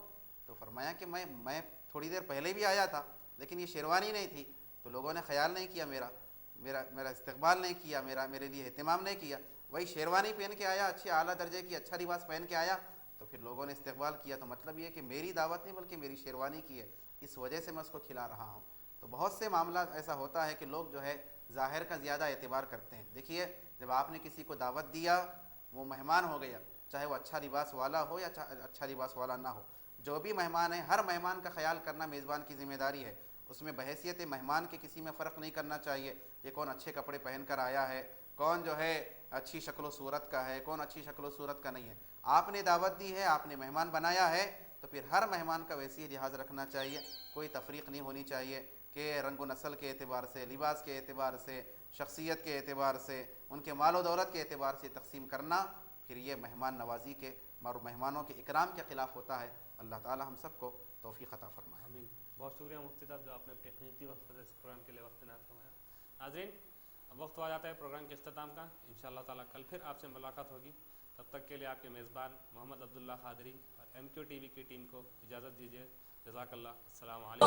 [SPEAKER 2] تو فرمایا کہ میں تھوڑی دیر پہلے بھی آیا تھا لیکن یہ شیروانی نہیں تھی, تو لوگوں نے خیال نہیں کیا, میرا استقبال نہیں کیا, میرے لیے اہتمام نہیں کیا. وہی شیروانی پہن کے آیا, اچھی اعلیٰ درجے کی اچھا لباس پہن کے آیا, تو پھر لوگوں نے استقبال کیا. تو مطلب یہ کہ میری دعوت نہیں بلکہ میری شیروانی کی ہے, اس وجہ سے میں اس کو کھلا رہا ہوں. تو بہت سے معاملات ایسا ہوتا ہے کہ لوگ جو ہے ظاہر کا زیادہ اعتبار کرتے ہیں. دیکھیے جب آپ نے کسی کو دعوت دیا وہ مہمان ہو گیا, چاہے وہ اچھا لباس والا ہو یا اچھا لباس والا نہ ہو, جو بھی مہمان ہے ہر مہمان کا خیال کرنا میزبان کی ذمہ داری ہے. اس میں بحیثیت مہمان کے کسی میں فرق نہیں کرنا چاہیے کہ کون اچھے کپڑے پہن کر آیا ہے, کون جو ہے اچھی شکل و صورت کا ہے, کون اچھی شکل و صورت کا نہیں ہے. آپ نے دعوت دی ہے, آپ نے مہمان بنایا ہے, تو پھر ہر مہمان کا ویسے ہی لحاظ رکھنا چاہیے. کوئی تفریق نہیں ہونی چاہیے کہ رنگ و نسل کے اعتبار سے, لباس کے اعتبار سے, شخصیت کے اعتبار سے, ان کے مال و دولت کے اعتبار سے تقسیم کرنا پھر یہ مہمان نوازی کے اور مہمانوں کے اکرام کے خلاف ہوتا ہے. اللہ تعالی ہم سب کو توفیق عطا فرمائے.
[SPEAKER 1] آمین. بہت شکریہ مفتی صاحب جو آپ نے اپنے قیمتی وقت اس پروگرام کے لیے وقت عنایت فرمایا. ناظرین اب وقت آ جاتا ہے پروگرام کے اختتام کا. انشاءاللہ تعالی کل پھر آپ سے ملاقات ہوگی. تب تک کے لیے آپ کے میزبان محمد عبداللہ قادری اور MQ TV کی ٹیم کو اجازت دیجیے. جزاک اللہ. السلام علیکم.